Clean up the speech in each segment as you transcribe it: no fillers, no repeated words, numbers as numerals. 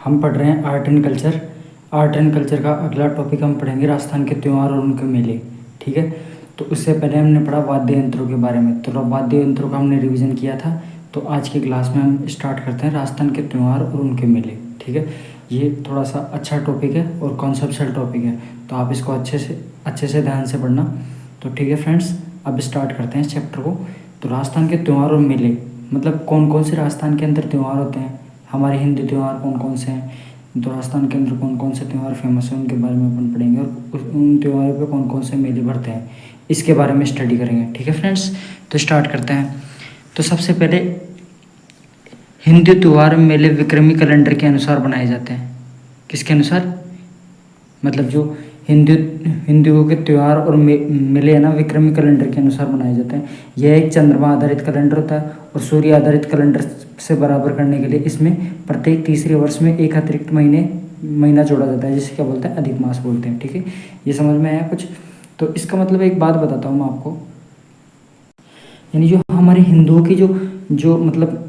हम पढ़ रहे हैं art and culture. Art and culture का अगला टॉपिक हम पढ़ेंगे राजस्थान के त्यौहार और उनके मेले। ठीक है, तो उससे पहले हमने पढ़ा वाद्य यंत्रों के बारे में, तो वाद्य यंत्रों का हमने रिवीजन किया था। तो आज की क्लास में हम स्टार्ट करते हैं राजस्थान के त्यौहार और उनके मेले। ठीक है, ये थोड़ा सा अच्छा टॉपिक है और कॉन्सेप्चुअल टॉपिक है, तो आप इसको अच्छे से ध्यान से पढ़ना। तो ठीक है फ्रेंड्स, अब स्टार्ट करते हैं इस चैप्टर को। तो राजस्थान के त्यौहार और मेले मतलब कौन कौन से राजस्थान के अंदर त्यौहार होते हैं, हमारे हिंदू त्यौहार कौन कौन से हैं, तो राजस्थान के अंदर कौन कौन से त्यौहार फेमस हैं उनके बारे में अपन पढ़ेंगे, और उन त्योहारों पे कौन कौन से मेले भरते हैं इसके बारे में स्टडी करेंगे। ठीक है फ्रेंड्स, तो स्टार्ट करते हैं। तो सबसे पहले हिंदू त्यौहार मेले विक्रमी कैलेंडर के अनुसार बनाए जाते हैं। किसके अनुसार? मतलब जो हिंदुओं के त्यौहार और मेले है ना, विक्रमी कैलेंडर के अनुसार बनाए जाते हैं। यह एक चंद्रमा आधारित कैलेंडर होता है और सूर्य आधारित कैलेंडर से बराबर करने के लिए इसमें प्रत्येक तीसरे वर्ष में एक अतिरिक्त महीना जोड़ा जाता है, जिसे क्या बोलते हैं? अधिक मास बोलते हैं। ठीक है, ये समझ में आया कुछ? तो इसका मतलब एक बात बताता हूँ मैं आपको, यानी जो हमारे हिंदुओं की जो मतलब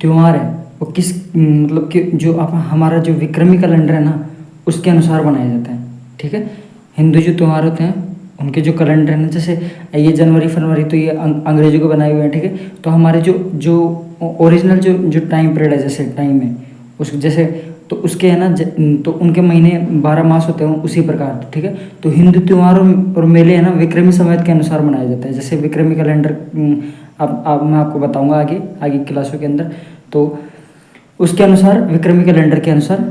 त्यौहार है वो किस मतलब कि जो हमारा जो विक्रमी कैलेंडर है ना उसके अनुसार बनाया जाता है। ठीक है, हिंदू जो त्यौहार होते हैं उनके जो कैलेंडर है ना, जैसे ये जनवरी फरवरी तो ये अंग्रेजों के बनाए हुए हैं। ठीक है, तो हमारे जो ओरिजिनल जो टाइम पीरियड है, जैसे टाइम है उस जैसे तो उसके है ना तो उनके महीने 12 मास होते हैं उसी प्रकार। ठीक है, तो हिंदू त्यौहार और मेले है ना विक्रमी संवत के अनुसार मनाया जाता है। जैसे विक्रमी कैलेंडर अब मैं आपको बताऊंगा आगे क्लासों के अंदर, तो उसके अनुसार विक्रमी कैलेंडर के अनुसार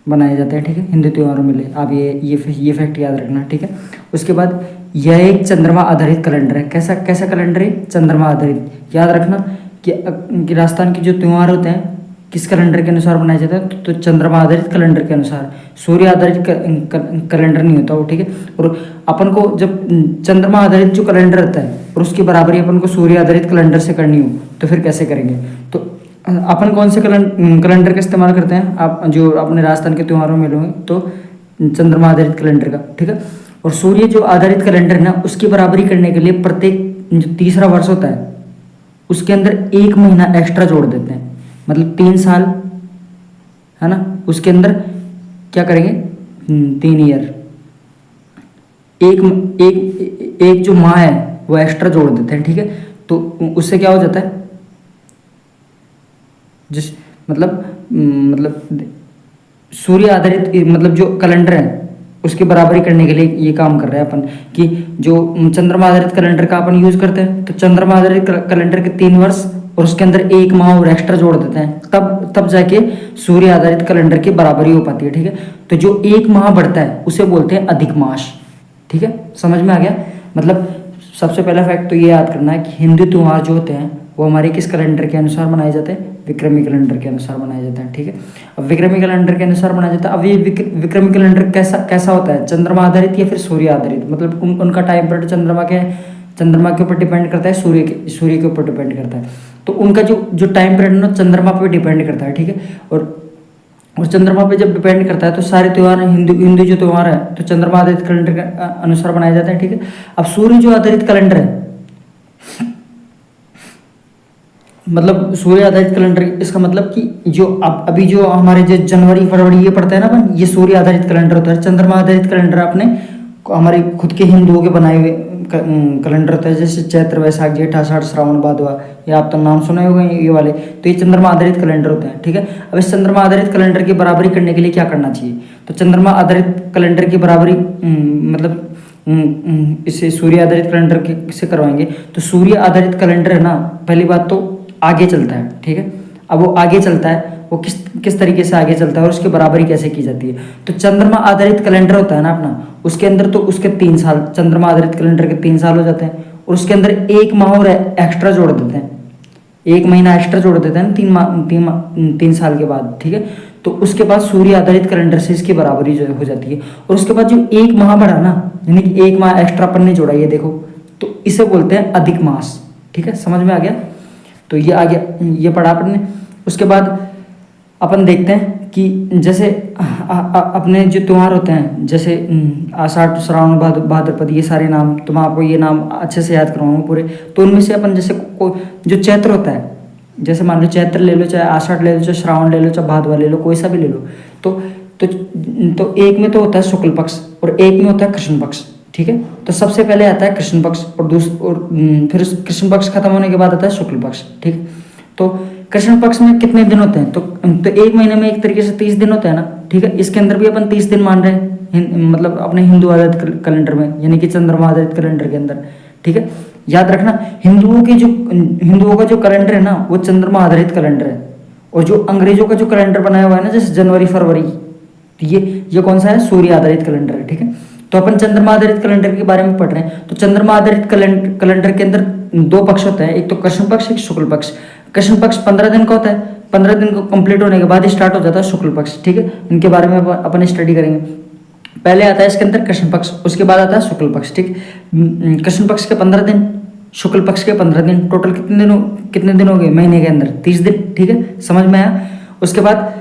बनाए जाते हैं। ठीक है, हिंदू त्यौहारों मेले, आप ये फैक्ट याद रखना। ठीक है, उसके बाद यह एक चंद्रमा आधारित कैलेंडर है। कैसा कैलेंडर है? चंद्रमा आधारित। याद रखना कि राजस्थान के जो त्यौहार होते हैं किस कैलेंडर के अनुसार बनाए जाते हैं? तो चंद्रमा आधारित कैलेंडर के अनुसार, सूर्य आधारित कैलेंडर नहीं होता वो। ठीक है, और अपन को जब चंद्रमा आधारित जो कैलेंडर रहता है और उसकी बराबरी अपन को सूर्य आधारित कैलेंडर से करनी हो तो फिर कैसे करेंगे? तो अपन कौन से कैलेंडर का इस्तेमाल करते हैं? आप जो अपने राजस्थान के त्योहारों में लोगे तो चंद्रमा आधारित कैलेंडर का। ठीक है, और सूर्य जो आधारित कैलेंडर है ना उसकी बराबरी करने के लिए प्रत्येक जो तीसरा वर्ष होता है उसके अंदर एक महीना एक्स्ट्रा जोड़ देते हैं, मतलब 3 साल है ना, उसके अंदर क्या करेंगे? 3 ईयर, एक जो माह है वो एक्स्ट्रा जोड़ देते हैं। ठीक है, तो उससे क्या हो जाता है? जिस मतलब सूर्य आधारित मतलब जो कैलेंडर है उसकी बराबरी करने के लिए ये काम कर रहे हैं अपन, कि जो चंद्रमा आधारित कैलेंडर का अपन यूज करते हैं तो चंद्रमा आधारित कैलेंडर के 3 वर्ष और उसके अंदर एक माह और एक्स्ट्रा जोड़ देते हैं, तब जाके सूर्य आधारित कैलेंडर की बराबरी हो पाती है। ठीक है, तो जो एक माह बढ़ता है उसे बोलते हैं अधिक मास। ठीक है, समझ में आ गया? मतलब सबसे पहला फैक्ट तो ये याद करना है कि हिंदू त्यौहार जो होते हैं वो हमारे किस कैलेंडर के अनुसार बनाए जाते हैं? विक्रमी कैलेंडर के अनुसार बनाए जाते हैं। ठीक है, अब विक्रमी कैलेंडर के अनुसार बनाया जाता है। अब ये विक्रमी कैलेंडर कैसा होता है? चंद्रमा आधारित या फिर सूर्य आधारित? मतलब उनका टाइम पीरियड चंद्रमा के ऊपर डिपेंड करता है, सूर्य के ऊपर डिपेंड करता है। तो उनका जो टाइम पीरियड ना चंद्रमा पे डिपेंड करता है। ठीक है, और चंद्रमा पे जब डिपेंड करता है तो सारे त्यौहार हिंदू जो त्यौहार है तो चंद्रमा आधारित कैलेंडर के अनुसार बनाए जाते हैं। ठीक है, अब सूर्य जो आधारित कैलेंडर है मतलब सूर्य आधारित कैलेंडर, इसका मतलब कि जो अभी जो हमारे जो जनवरी फरवरी ये पड़ता है ना अपन, ये सूर्य आधारित कैलेंडर होता है। चंद्रमा आधारित कैलेंडर अपने हमारे खुद के हिंदुओं के बनाए हुए कैलेंडर होता है, जैसे चैत्र वैशाख जेठ आषाढ़ श्रावण भादवा, ये आप तो नाम सुने होंगे ये वाले, तो ये चंद्रमा आधारित कैलेंडर होता है। ठीक है, अब इस चंद्रमा आधारित कैलेंडर की बराबरी करने के लिए क्या करना चाहिए? तो चंद्रमा आधारित कैलेंडर की बराबरी मतलब इसे सूर्य आधारित कैलेंडर से करवाएंगे तो सूर्य आधारित कैलेंडर है ना, पहली बात तो आगे चलता है। ठीक है, अब वो आगे चलता है, वो किस तरीके से आगे चलता है और उसकी बराबरी कैसे की जाती है? तो चंद्रमा आधारित कैलेंडर होता है ना अपना, उसके अंदर तो उसके 3 साल, चंद्रमा आधारित कैलेंडर के 3 साल हो जाते हैं और उसके अंदर एक माह और एक्स्ट्रा जोड़ देते हैं, एक महीना एक्स्ट्रा जोड़ देते हैं 3 साल के बाद। ठीक है, तो उसके बाद सूर्य आधारित कैलेंडर से इसकी बराबरी जो हो जाती है। और उसके बाद जो एक माह बढ़ा ना, यानी कि एक माह एक्स्ट्रा अपन ने जोड़ा, ये देखो, तो इसे बोलते हैं अधिक मास। ठीक है, समझ में आ गया? तो ये आ गया, ये पढ़ा अपन ने। उसके बाद अपन देखते हैं कि जैसे अपने जो त्यौहार होते हैं, जैसे आषाढ़ श्रावण भाद्रपद, ये सारे नाम तो मैं आपको ये नाम अच्छे से याद करवाऊंगा पूरे। तो उनमें से अपन जैसे जो चैत्र होता है, जैसे मान लो चैत्र ले लो, चाहे आषाढ़ ले लो, चाहे श्रावण ले लो, चाहे भादवा ले लो, कोई सा भी ले लो। तो तो तो एक में तो होता है शुक्ल पक्ष और एक में होता है कृष्ण पक्ष, ठीक है। तो सबसे पहले आता है कृष्ण पक्ष और फिर कृष्ण पक्ष खत्म होने के बाद आता है शुक्ल पक्ष, ठीक। तो कृष्ण पक्ष में कितने दिन होते हैं? तो एक महीने में एक तरीके से 30 दिन होते हैं ना, ठीक है। इसके अंदर भी अपन 30 दिन मान रहे हैं, मतलब अपने हिंदू आधारित कैलेंडर में, यानी कि चंद्रमा आधारित कैलेंडर के अंदर, ठीक है। याद रखना, हिंदुओं का जो कैलेंडर है ना वो चंद्रमा आधारित कैलेंडर है, और जो अंग्रेजों का जो कैलेंडर बनाया हुआ है ना, जैसे जनवरी फरवरी, तो ये कौन सा है? सूर्य आधारित कैलेंडर है, ठीक है। तो अपन चंद्रमा आधारित कैलेंडर के बारे में पढ़ रहे हैं। तो चंद्रमा आधारित कैलेंडर के अंदर 2 पक्ष होते हैं, एक तो कृष्ण पक्ष, एक शुक्ल पक्ष। कृष्ण पक्ष 15 दिन का होता है, 15 दिन को कंप्लीट होने के बाद स्टार्ट हो जाता है शुक्ल पक्ष, ठीक है। इनके बारे में अपन स्टडी करेंगे। पहले आता है इसके अंदर कृष्ण पक्ष, उसके बाद आता है शुक्ल पक्ष, ठीक। कृष्ण पक्ष के 15 दिन, शुक्ल पक्ष के 15 दिन, टोटल कितने दिन हो गए महीने के अंदर? 30 दिन, ठीक है। समझ में आया? उसके बाद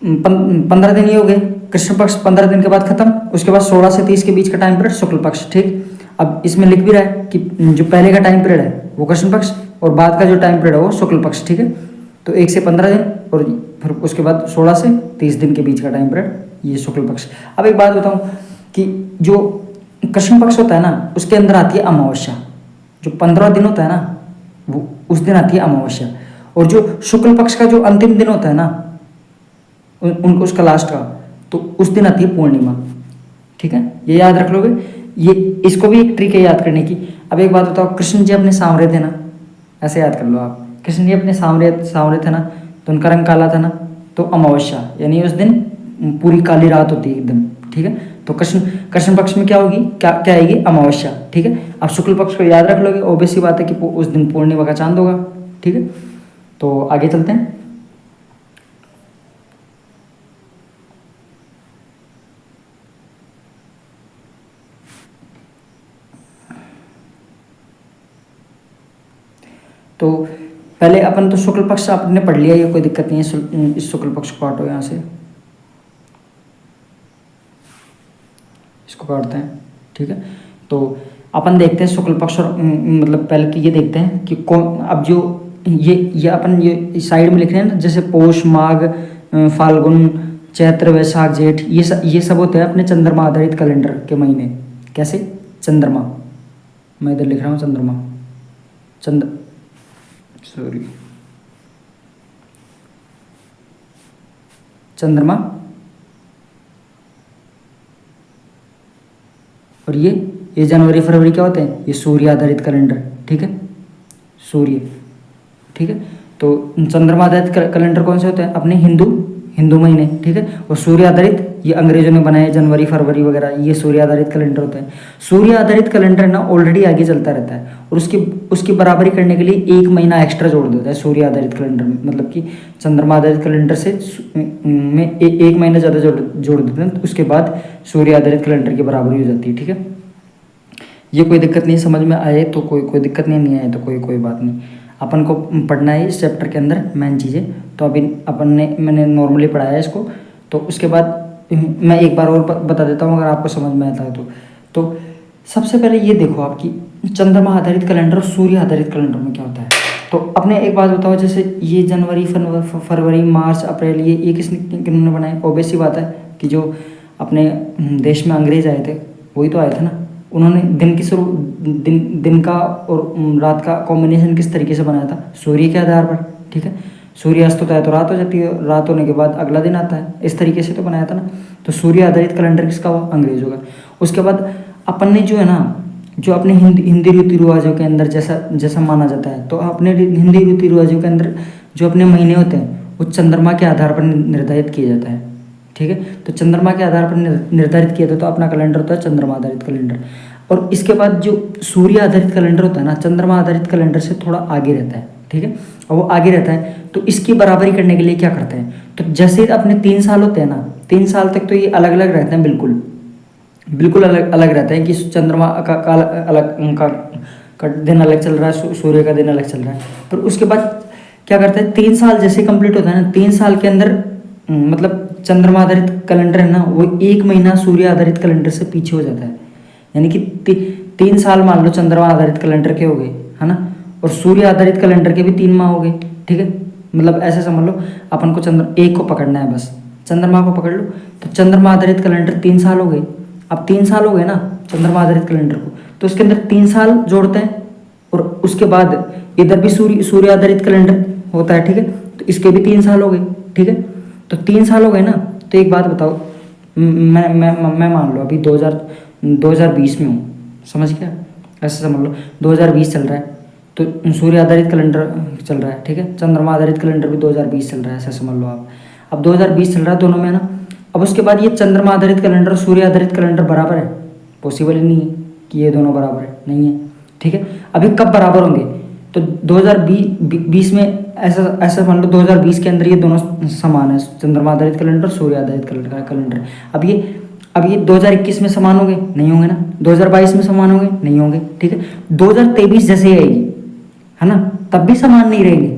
15 दिन ये हो गए, कृष्ण पक्ष 15 दिन के बाद खत्म। उसके बाद 16 से 30 के बीच का टाइम पीरियड शुक्ल पक्ष, ठीक। अब इसमें लिख भी रहा है कि जो पहले का टाइम पीरियड है वो कृष्ण पक्ष और बाद का जो टाइम पीरियड है वो शुक्ल पक्ष, ठीक है। तो 1 से 15 दिन और फिर उसके बाद 16 से 30 दिन के बीच का टाइम पीरियड ये शुक्ल पक्ष। अब एक बात बताऊं कि जो कृष्ण पक्ष होता है ना उसके अंदर आती है अमावस्या, जो 15 दिन होता है ना वो उस दिन आती है अमावस्या, और जो शुक्ल पक्ष का जो अंतिम दिन होता है ना उनको उसका लास्ट का, तो उस दिन आती है पूर्णिमा, ठीक है। ये याद रख लोगे, ये इसको भी एक ट्रिक है याद करने की। अब एक बात बताओ, कृष्ण जी अपने सांवरे थे ना, ऐसे याद कर लो आप, कृष्ण जी अपने सांवरे थे ना, तो उनका रंग काला था ना, तो अमावस्या यानी उस दिन पूरी काली रात होती है एकदम, ठीक है। तो कृष्ण पक्ष में क्या होगी, क्या आएगी? अमावस्या, ठीक है। अब शुक्ल पक्ष को याद रख लोगे, ऑब्वियस सी बात है कि उस दिन पूर्णिमा का चांद होगा, ठीक है। तो आगे चलते हैं। तो पहले अपन तो शुक्ल पक्ष आपने पढ़ लिया, ये कोई दिक्कत नहीं है, इस शुक्ल पक्ष को काटो, यहाँ से इसको काटते हैं, ठीक है। तो अपन देखते हैं शुक्ल पक्ष और मतलब पहले तो ये देखते हैं कि कौन, अब जो ये अपन ये साइड में लिख रहे हैं ना, जैसे पोष, माघ, फाल्गुन, चैत्र, वैशाख, जेठ, ये सब होते हैं अपने चंद्रमा आधारित कैलेंडर के महीने। कैसे? चंद्रमा, मैं इधर लिख रहा हूँ चंद्रमा, चंद्रमा, और ये जनवरी फरवरी क्या होते हैं? ये सूर्य आधारित कैलेंडर, ठीक है, सूर्य, ठीक है। तो चंद्रमा आधारित कैलेंडर कौन से होते हैं? अपने हिंदू महीने, ठीक है। और सूर्य आधारित ये अंग्रेजों ने बनाए, जनवरी फरवरी वगैरह, ये सूर्य आधारित कैलेंडर होता है। सूर्य आधारित कैलेंडर ना ऑलरेडी आगे चलता रहता है, और उसकी बराबरी करने के लिए 1 महीना एक्स्ट्रा जोड़ देता है सूर्य आधारित कैलेंडर में, मतलब कि चंद्रमा आधारित कैलेंडर से में 1 महीना ज़्यादा जोड़ देते हैं, तो उसके बाद सूर्य आधारित कैलेंडर की बराबरी हो जाती है, ठीक है। ये कोई दिक्कत नहीं, समझ में आए तो कोई दिक्कत नहीं आए तो कोई बात नहीं। अपन को पढ़ना है इस चैप्टर के अंदर मेन चीज़ें, तो अभी मैंने नॉर्मली पढ़ाया है इसको। तो उसके बाद मैं एक बार और बता देता हूँ अगर आपको समझ में आता है तो सबसे पहले ये देखो आपकी चंद्रमा आधारित कैलेंडर और सूर्य आधारित कैलेंडर में क्या होता है। तो अपने एक बात बताओ, जैसे ये जनवरी, फरवरी, मार्च, अप्रैल, ये किन्होंने बनाए? ऑब्वियस सी बात है कि जो अपने देश में अंग्रेज आए थे वही तो आए थे ना। उन्होंने दिन का और रात का कॉम्बिनेशन किस तरीके से बनाया था? सूर्य के आधार पर, ठीक है। सूर्य अस्त होता है तो रात हो जाती है, रात होने के बाद अगला दिन आता है, इस तरीके से तो बनाया था ना। तो सूर्य आधारित कैलेंडर किसका हुआ? अंग्रेजों का। उसके बाद अपन ने जो है ना, जो अपने हिंदी रीति रिवाजों के अंदर जैसा माना जाता है, तो अपने हिंदी रीति रिवाजों के अंदर जो अपने महीने होते हैं वो चंद्रमा के आधार पर निर्धारित किया जाता है, ठीक है। तो चंद्रमा के आधार पर निर्धारित किया था, तो अपना कैलेंडर होता है चंद्रमा आधारित कैलेंडर। और इसके बाद जो सूर्य आधारित कैलेंडर होता है ना, चंद्रमा आधारित कैलेंडर से थोड़ा आगे रहता है, ठीक है। और वो आगे रहता है तो इसकी बराबरी करने के लिए क्या करते हैं? तो जैसे अपने 3 साल होते हैं ना, 3 साल तक तो ये अलग अलग रहते हैं, बिल्कुल अलग रहते हैं कि चंद्रमा का अलग, उनका दिन अलग चल रहा है, सूर्य का दिन अलग चल रहा है। फिर उसके बाद क्या करते हैं? 3 साल जैसे कंप्लीट होता है ना, 3 साल के अंदर मतलब चंद्रमा आधारित कैलेंडर है ना, वो 1 महीना सूर्य आधारित कैलेंडर से पीछे हो जाता है। यानी कि 3 साल मान लो चंद्रमा आधारित कैलेंडर के हो गए, है ना। और सूर्य आधारित कैलेंडर के भी 3 माह हो गए, ठीक है। मतलब ऐसे समझ लो, अपन को एक को पकड़ना है बस, चंद्रमा को पकड़ लो। तो चंद्रमा आधारित कैलेंडर 3 साल हो गए। अब 3 साल हो गए ना चंद्रमा आधारित कैलेंडर को, तो उसके अंदर 3 साल जोड़ते हैं और उसके बाद इधर भी सूर्य आधारित कैलेंडर होता है, ठीक है। तो इसके भी 3 साल हो गए, ठीक है। तो 3 साल हो गए ना, तो एक बात बताओ, मैं मान लो अभी 2020 में हूँ, समझ गया। ऐसे समझ लो 2020 चल रहा है, तो सूर्य आधारित कैलेंडर चल रहा है, ठीक है। चंद्रमा आधारित कैलेंडर भी 2020 चल रहा है, ऐसा समझ लो आप। अब 2020 चल रहा है दोनों में ना। अब उसके बाद ये चंद्रमा आधारित कैलेंडर और सूर्य आधारित कैलेंडर बराबर है? पॉसिबल ही नहीं है कि ये दोनों बराबर है, नहीं है, ठीक है। अभी कब बराबर होंगे? तो 2020 में ऐसा मान लो 2020 के अंदर ये दोनों समान है, चंद्रमा आधारित कैलेंडर सूर्य आधारित कैलेंडर। अब ये 2021 में समान होंगे? नहीं होंगे ना। 2022 में समान होंगे? नहीं होंगे, ठीक है। 2023 जैसे ही आएगी, है ना, तब भी समान नहीं रहेंगे।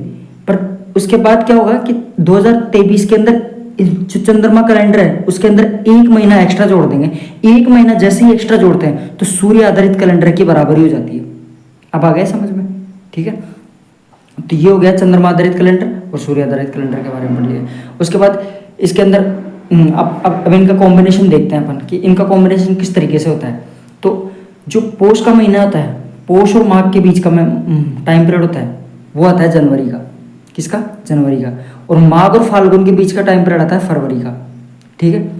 पर उसके बाद क्या होगा कि 2023 के अंदर जो चंद्रमा कैलेंडर है उसके अंदर 1 महीना एक्स्ट्रा जोड़ देंगे। 1 महीना जैसे ही एक्स्ट्रा जोड़ते हैं तो सूर्य आधारित कैलेंडर की बराबरी हो जाती है। अब आ गया समझ में, ठीक है। तो ये हो गया चंद्रमा आधारित कैलेंडर और सूर्य आधारित कैलेंडर के बारे में पढ़ लिया। उसके बाद इसके अंदर अब इनका कॉम्बिनेशन देखते हैं अपन कि इनका कॉम्बिनेशन किस तरीके से होता है। तो जो पोष का महीना होता है, पोष और माघ के बीच का टाइम पीरियड होता है, वो आता है जनवरी का। किसका? जनवरी का। और माघ और फाल्गुन के बीच का टाइम पीरियड आता है फरवरी का, ठीक है।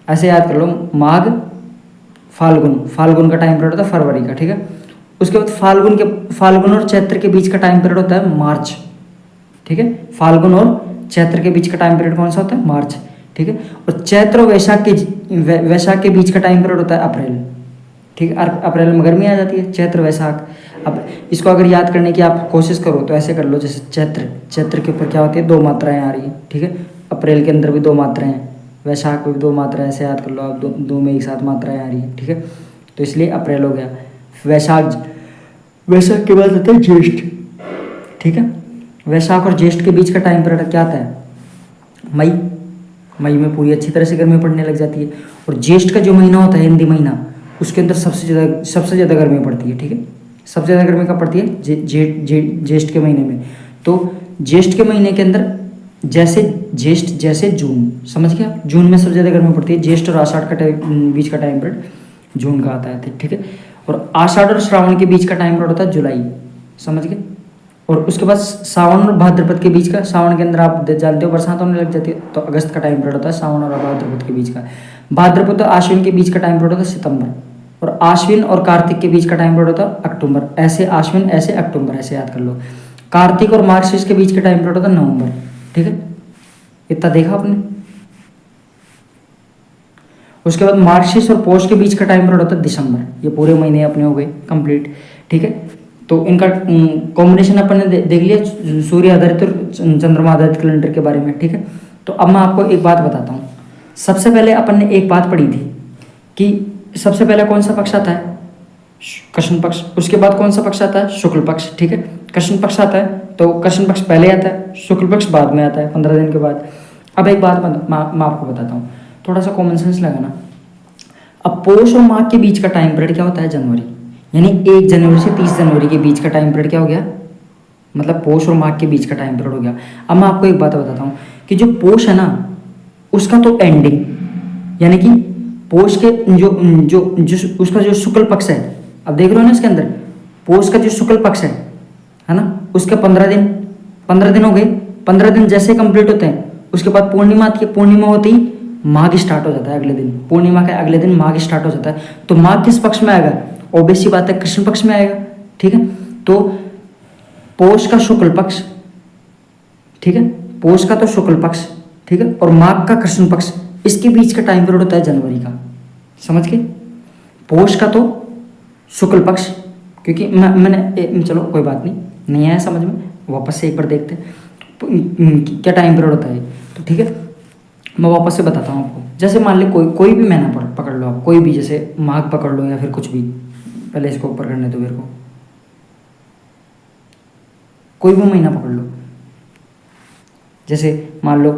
ऐसे याद कर लो, माघ फाल्गुन का टाइम पीरियड होता है फरवरी का, ठीक है। उसके बाद फाल्गुन और चैत्र के बीच का टाइम पीरियड होता है मार्च, ठीक है। फाल्गुन और चैत्र के बीच का टाइम पीरियड कौन सा होता है? मार्च, ठीक है। और चैत्र और वैशाख के बीच का टाइम पीरियड होता है अप्रैल, ठीक है। अप्रैल में गर्मी आ जाती है, चैत्र वैशाख। अब इसको अगर याद करने की आप कोशिश करो तो ऐसे कर लो, जैसे चैत्र के ऊपर क्या होती है? 2 मात्राएं आ रही है, ठीक है। अप्रैल के अंदर भी 2 मात्राएं हैं, वैशाख में भी 2 मात्राएं, ऐसे याद कर लो आप, दो में एक साथ मात्राएं आ रही है, ठीक है। तो इसलिए अप्रैल हो गया। वैशाख के बाद आता है ज्येष्ठ, ठीक है। वैशाख और ज्येष्ठ के बीच का टाइम पीरियड क्या आता है? मई में पूरी अच्छी तरह से गर्मी पड़ने लग जाती है। और ज्येष्ठ का जो महीना होता है, हिंदी महीना, उसके अंदर सबसे ज़्यादा गर्मी पड़ती है, ठीक है। सबसे ज़्यादा गर्मी कब पड़ती है? ज्येष्ठ के महीने में। तो ज्येष्ठ के महीने के अंदर जैसे जून, समझ गया, जून में सबसे ज़्यादा गर्मी पड़ती है। ज्येष्ठ और आषाढ़ का बीच का टाइम पीरियड जून का आता है, ठीक है। और आषाढ़ और श्रावण के बीच का टाइम पीरियड होता है जुलाई, समझ गए। और उसके बाद सावन और भाद्रपद के बीच का, सावन के अंदर आप जानते हो बरसात होने लग जाती है, तो अगस्त का टाइम पीरियड होता है सावन और भाद्रपद के बीच का। भाद्रपद और आश्विन के बीच का टाइम पीरियड होता है सितंबर। और आश्विन और कार्तिक के बीच का टाइम पीरियड होता है अक्टूबर। ऐसे आश्विन, ऐसे अक्टूबर, ऐसे याद कर लो। कार्तिक और मार्गशीर्ष के बीच का टाइम पीरियड होता है नवंबर, ठीक है। इतना देखा आपने। उसके बाद मार्गशीर्ष और पौष के बीच का टाइम पीरियड होता है दिसंबर। ये पूरे महीने अपने हो गए कंप्लीट, ठीक है। तो इनका कॉम्बिनेशन अपन ने देख लिया सूर्य आधारित और चंद्रमा आधारित कैलेंडर के बारे में, ठीक है। तो अब मैं आपको एक बात बताता हूँ। सबसे पहले अपन ने एक बात पढ़ी थी कि सबसे पहले कौन सा पक्ष आता है? कृष्ण पक्ष। उसके बाद कौन सा पक्ष आता है? शुक्ल पक्ष, ठीक है। कृष्ण पक्ष आता है तो कृष्ण पक्ष पहले आता है, शुक्ल पक्ष बाद में आता है, 15 दिन के बाद। अब एक बात मैं आपको बताता हूँ, थोड़ा सा कॉमन सेंस लगाना। अब पोष और माघ के बीच का टाइम पीरियड क्या होता है? जनवरी। यानी 1 जनवरी से 30 जनवरी के बीच का टाइम पीरियड क्या हो गया? मतलब पोष और माघ के बीच का टाइम पीरियड हो गया। अब मैं आपको एक बात बताता हूँ कि जो पोष है ना, उसका तो एंडिंग, यानी कि पोष के जो उसका जो शुक्ल पक्ष है, अब देख रहे हो ना इसके अंदर, पोष का जो शुक्ल पक्ष है ना, उसके 15 दिन हो गए। 15 दिन जैसे कंप्लीट होते हैं उसके बाद पूर्णिमा आती है। पूर्णिमा होते ही माघ स्टार्ट हो जाता है अगले दिन। पूर्णिमा के अगले दिन माघ स्टार्ट हो जाता है। तो माघ किस पक्ष में आएगा? ऑब्वियस सी बात है, कृष्ण पक्ष में आएगा, ठीक है। तो पोष का शुक्ल पक्ष, ठीक है, पोष का तो शुक्ल पक्ष, ठीक है, और माघ का कृष्ण पक्ष, इसके बीच का टाइम पीरियड होता है जनवरी का, समझ गए। पोष का तो शुक्ल पक्ष, क्योंकि मैंने चलो कोई बात नहीं आया समझ में, वापस से एक बार देखते हैं क्या टाइम पीरियड होता है। तो ठीक है, मैं वापस से बताता हूँ आपको। जैसे मान ली कोई भी महीना पकड़ लो आप, कोई भी, जैसे माघ पकड़ लो या फिर कुछ भी, पहले इसको ऊपर करने दो मेरे को, कोई भी महीना पकड़ लो। जैसे मान लो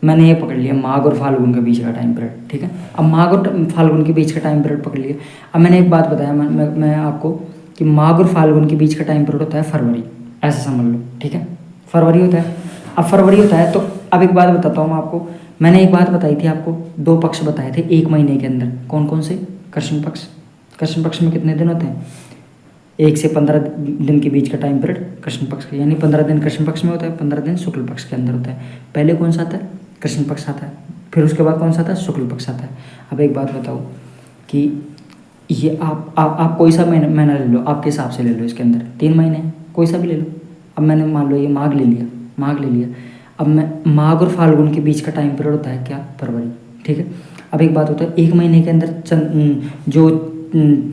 मैंने ये पकड़ लिया माघ और फाल्गुन के बीच का टाइम पीरियड, ठीक है। अब माघ और फाल्गुन के बीच का टाइम पीरियड पकड़ लिया। अब मैंने एक बात बताया मैं आपको कि माघ और फाल्गुन के बीच का टाइम पीरियड होता है फरवरी। ऐसा समझ लो, ठीक है। फरवरी होता है, अब फरवरी होता है तो अब एक बात बताता हूँ मैं आपको। मैंने एक बात बताई थी आपको, 2 पक्ष बताए थे एक महीने के अंदर, कौन कौन से? कृष्ण पक्ष। कृष्ण पक्ष में कितने दिन होते हैं? 1 से 15 दिन के बीच का टाइम पीरियड कृष्ण पक्ष का, यानी 15 दिन कृष्ण पक्ष में होता है, 15 दिन शुक्ल पक्ष के अंदर होता है। पहले कौन सा आता है? कृष्ण पक्ष आता है, फिर उसके बाद कौन सा आता है? शुक्ल पक्ष आता है। अब एक बात बताओ कि ये आप कोई सा महीना ले लो, आपके हिसाब से ले लो, इसके अंदर 3 महीने हैं, कोई सा भी ले लो। अब मैंने मान लो ये माघ ले लिया, अब मैं माघ और फाल्गुन के बीच का टाइम पीरियड होता है क्या? फरवरी, ठीक है। अब एक बात होता है, एक महीने के अंदर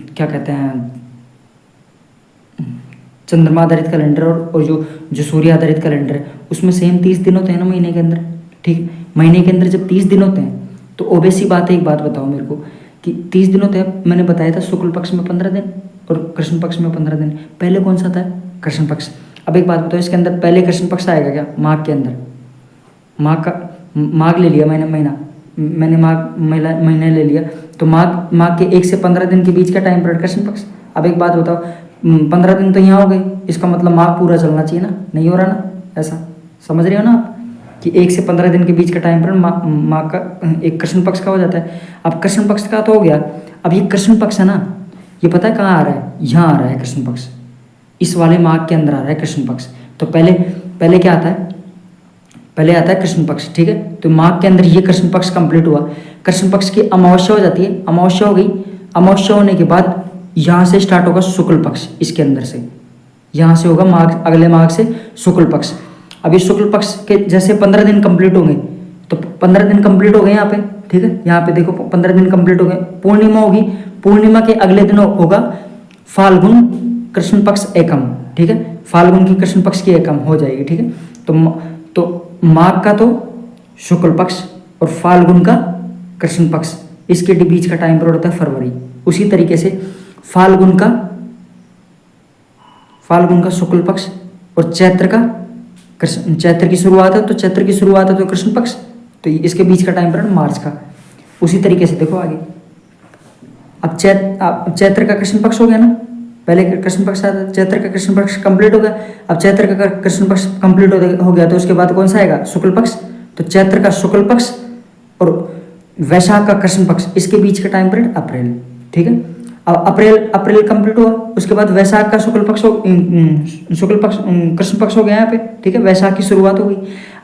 क्या कहते हैं, चंद्रमा आधारित कैलेंडर और जो सूर्य आधारित कैलेंडर है, उसमें सेम 30 दिन होते हैं ना महीने के अंदर, ठीक है। महीने के अंदर जब 30 दिन होते हैं तो ओबेस सी बात है, एक बात बताओ मेरे को कि 30 दिन होते हैं, मैंने बताया था शुक्ल पक्ष में 15 दिन और कृष्ण पक्ष में 15 दिन। पहले कौन सा था? कृष्ण पक्ष। अब एक बात बताओ, इसके अंदर पहले कृष्ण पक्ष आएगा क्या? माघ के अंदर, माघ ले लिया मैंने महीना ले लिया, तो माघ के 1 से 15 दिन के बीच का टाइम पीरियड कृष्ण पक्ष। अब एक बात बताओ, 15 दिन तो यहाँ हो गए, इसका मतलब माघ पूरा चलना चाहिए ना, नहीं हो रहा ना, ऐसा समझ रहे हो ना आप कि 1 से 15 दिन के बीच का टाइम पीरियड माघ का एक कृष्ण पक्ष का हो जाता है। अब कृष्ण पक्ष का तो हो गया, अब ये कृष्ण पक्ष है ना, ये पता है कहाँ आ रहा है? यहाँ आ रहा है कृष्ण पक्ष, इस वाले माघ के अंदर आ रहा है कृष्ण पक्ष। तो पहले क्या आता है? पहले आता है कृष्ण पक्ष, ठीक है। तो माघ के अंदर ये कृष्ण पक्ष कंप्लीट हुआ, कृष्ण पक्ष की अमावस्या हो जाती है, अमावस्या हो गई, अमावस्या होने के बाद यहाँ से स्टार्ट होगा शुक्ल पक्ष, इसके अंदर से यहाँ से होगा माघ, अगले माघ से शुक्ल पक्ष। अब ये शुक्ल पक्ष के जैसे 15 दिन कंप्लीट होंगे, तो 15 दिन कंप्लीट हो गए यहाँ पे, ठीक है। यहाँ पे देखो 15 दिन कंप्लीट हो गए, पूर्णिमा होगी, पूर्णिमा के अगले दिन होगा फाल्गुन कृष्ण पक्ष एकम, ठीक है। फाल्गुन की कृष्ण पक्ष की एकम हो जाएगी, ठीक है। तो माघ का तो शुक्ल पक्ष और फाल्गुन का कृष्ण पक्ष, इसके बीच का टाइम पीरियड होता है फरवरी। उसी तरीके से फाल्गुन का शुक्ल पक्ष और चैत्र की शुरुआत है, तो चैत्र की शुरुआत है तो कृष्ण पक्ष, तो इसके बीच का टाइम पीरियड मार्च का। उसी तरीके से देखो आगे, अब चैत्र का कृष्ण पक्ष हो गया ना, पहले कृष्ण पक्ष आता है, चैत्र का कृष्ण पक्ष कंप्लीट हो गया। अब चैत्र का कृष्ण पक्ष कंप्लीट हो गया तो उसके बाद कौन सा आएगा? शुक्ल पक्ष। तो चैत्र का शुक्ल पक्ष और वैशाख का कृष्ण पक्ष, इसके बीच का टाइम पीरियड अप्रैल, ठीक है। अब अप्रैल कंप्लीट हुआ, उसके बाद वैशाख का शुक्ल पक्ष कृष्ण पक्ष हो गया यहाँ पे, ठीक है। वैशाख की शुरुआत हो गई,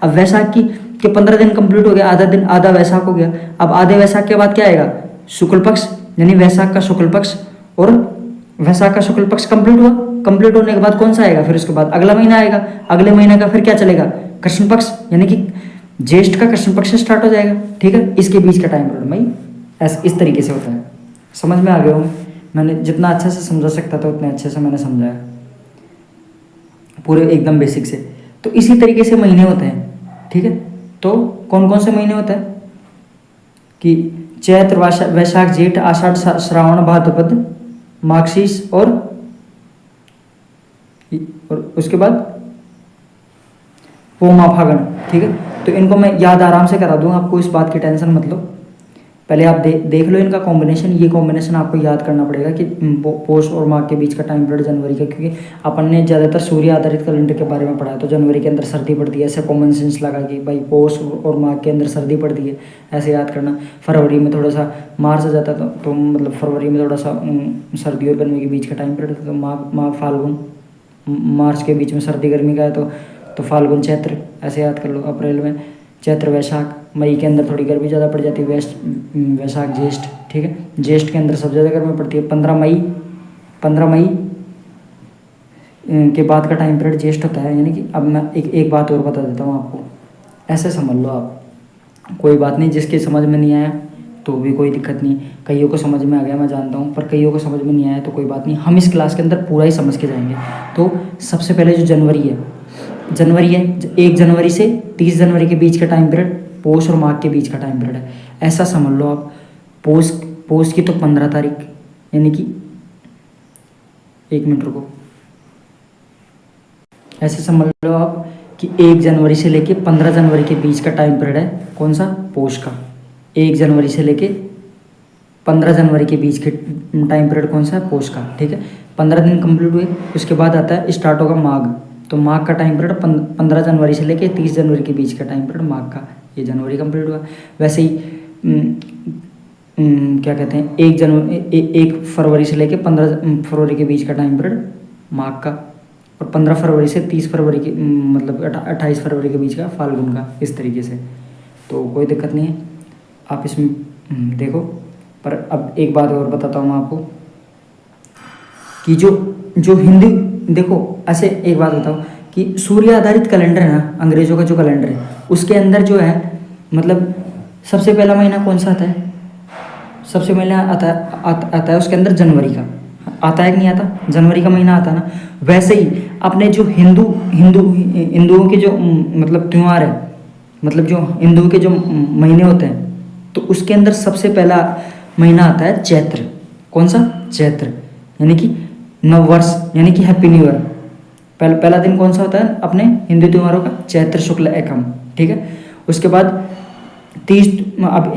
अब वैशाख के 15 दिन कंप्लीट हो गया, आधा वैशाख हो गया। अब आधे वैशाख के बाद क्या आएगा? शुक्ल पक्ष, यानी वैशाख का शुक्ल पक्ष और वैशाख का शुक्ल पक्ष कंप्लीट हुआ। कंप्लीट होने के बाद कौन सा आएगा? फिर उसके बाद अगला महीना आएगा, अगले महीने का फिर क्या चलेगा? कृष्ण पक्ष, यानी कि ज्येष्ठ का कृष्ण पक्ष स्टार्ट हो जाएगा, ठीक है। इसके बीच का टाइम पीरियड भाई इस तरीके से होता है। समझ में आ गया हूँ? मैंने जितना अच्छे से समझा सकता था उतने अच्छे से मैंने समझाया, पूरे एकदम बेसिक से। तो इसी तरीके से महीने होते हैं, ठीक है। तो कौन कौन से महीने होते हैं कि चैत्र, वैशाख, जेठ, आषाढ़, श्रावण, भाद्रपद, मार्गशीर्ष और उसके बाद पोमा, फागण, ठीक है। तो इनको मैं याद आराम से करा दूंगा आपको, इस बात की टेंशन मत लो। पहले आप देख लो इनका कॉम्बिनेशन, ये कॉम्बिनेशन आपको याद करना पड़ेगा कि पौष और माघ के बीच का टाइम पीरियड जनवरी का, क्योंकि अपन ने ज़्यादातर सूर्य आधारित कैलेंडर के बारे में पढ़ा है। तो जनवरी के अंदर सर्दी पड़ती है, ऐसे कॉमन सेंस लगा कि भाई पौष और माघ के अंदर सर्दी पड़ती है, ऐसे याद करना। फरवरी में थोड़ा सा मार्च आ जाता है, तो मतलब फरवरी में थोड़ा सा सर्दी और गर्मी के बीच का टाइम पीरियड, तो माघ फाल्गुन, मार्च के बीच में सर्दी गर्मी का है तो फाल्गुन चैत्र, ऐसे याद कर लो। अप्रैल में चैत्र वैशाख, मई के अंदर थोड़ी गर्मी ज़्यादा पड़ जाती है, वैशाख ज्येष्ठ, ठीक है। ज्येष्ठ के अंदर सबसे ज़्यादा गर्मी पड़ती है। 15 मई के बाद का टाइम पीरियड ज्येष्ठ होता है। यानी कि अब मैं एक बात और बता देता हूँ आपको, ऐसे समझ लो आप, कोई बात नहीं, जिसके समझ में नहीं आया तो भी कोई दिक्कत नहीं, कईयों को समझ में आ गया मैं जानता हूँ, पर कईयों को समझ में नहीं आया तो कोई बात नहीं, हम इस क्लास के अंदर पूरा ही समझ के जाएंगे। तो सबसे पहले जो जनवरी है 1 जनवरी से 30 जनवरी के बीच का टाइम पीरियड पौष और माघ के बीच का टाइम पीरियड है, ऐसा समझ लो आप। पौष की तो 15 तारीख, यानी कि 1 मिनट रुको, ऐसे समझ लो आप कि 1 जनवरी से लेके 15 जनवरी के बीच का टाइम पीरियड है, कौन सा? पौष का। 1 जनवरी से लेके 15 जनवरी के बीच के टाइम पीरियड कौन सा है? पौष का, ठीक है। 15 दिन कंप्लीट हुए, उसके बाद आता है, स्टार्ट होगा माघ, तो माघ का टाइम पीरियड 15 जनवरी से लेके 30 जनवरी के बीच का टाइम पीरियड माघ का, ये जनवरी कंप्लीट हुआ। वैसे ही क्या कहते हैं 1 फरवरी से लेके 15 फरवरी के बीच का टाइम पीरियड माघ का, और 15 फरवरी से 30 फरवरी के मतलब 28 फरवरी के बीच का फाल्गुन का, इस तरीके से। तो कोई दिक्कत नहीं है, आप इसमें देखो। पर अब एक बात और बताता हूँ मैं आपको कि जो हिंदी, देखो ऐसे एक बात बताओ कि सूर्य आधारित कैलेंडर है ना, अंग्रेजों का जो कैलेंडर है, उसके अंदर जो है मतलब सबसे पहला महीना कौन सा आता है? सबसे पहला आता है उसके अंदर जनवरी का आता है कि नहीं आता? जनवरी का महीना आता है ना। वैसे ही अपने जो हिंदुओं के जो मतलब त्यौहार है, मतलब जो हिंदुओं के जो महीने होते हैं, तो उसके अंदर सबसे पहला महीना आता है चैत्र। कौन सा? चैत्र, यानी कि नववर्ष, यानी कि हैप्पी न्यू ईयर। पहला दिन कौन सा होता है अपने हिंदू त्योहारों का? चैत्र शुक्ल एकम, ठीक है। उसके बाद 30, अब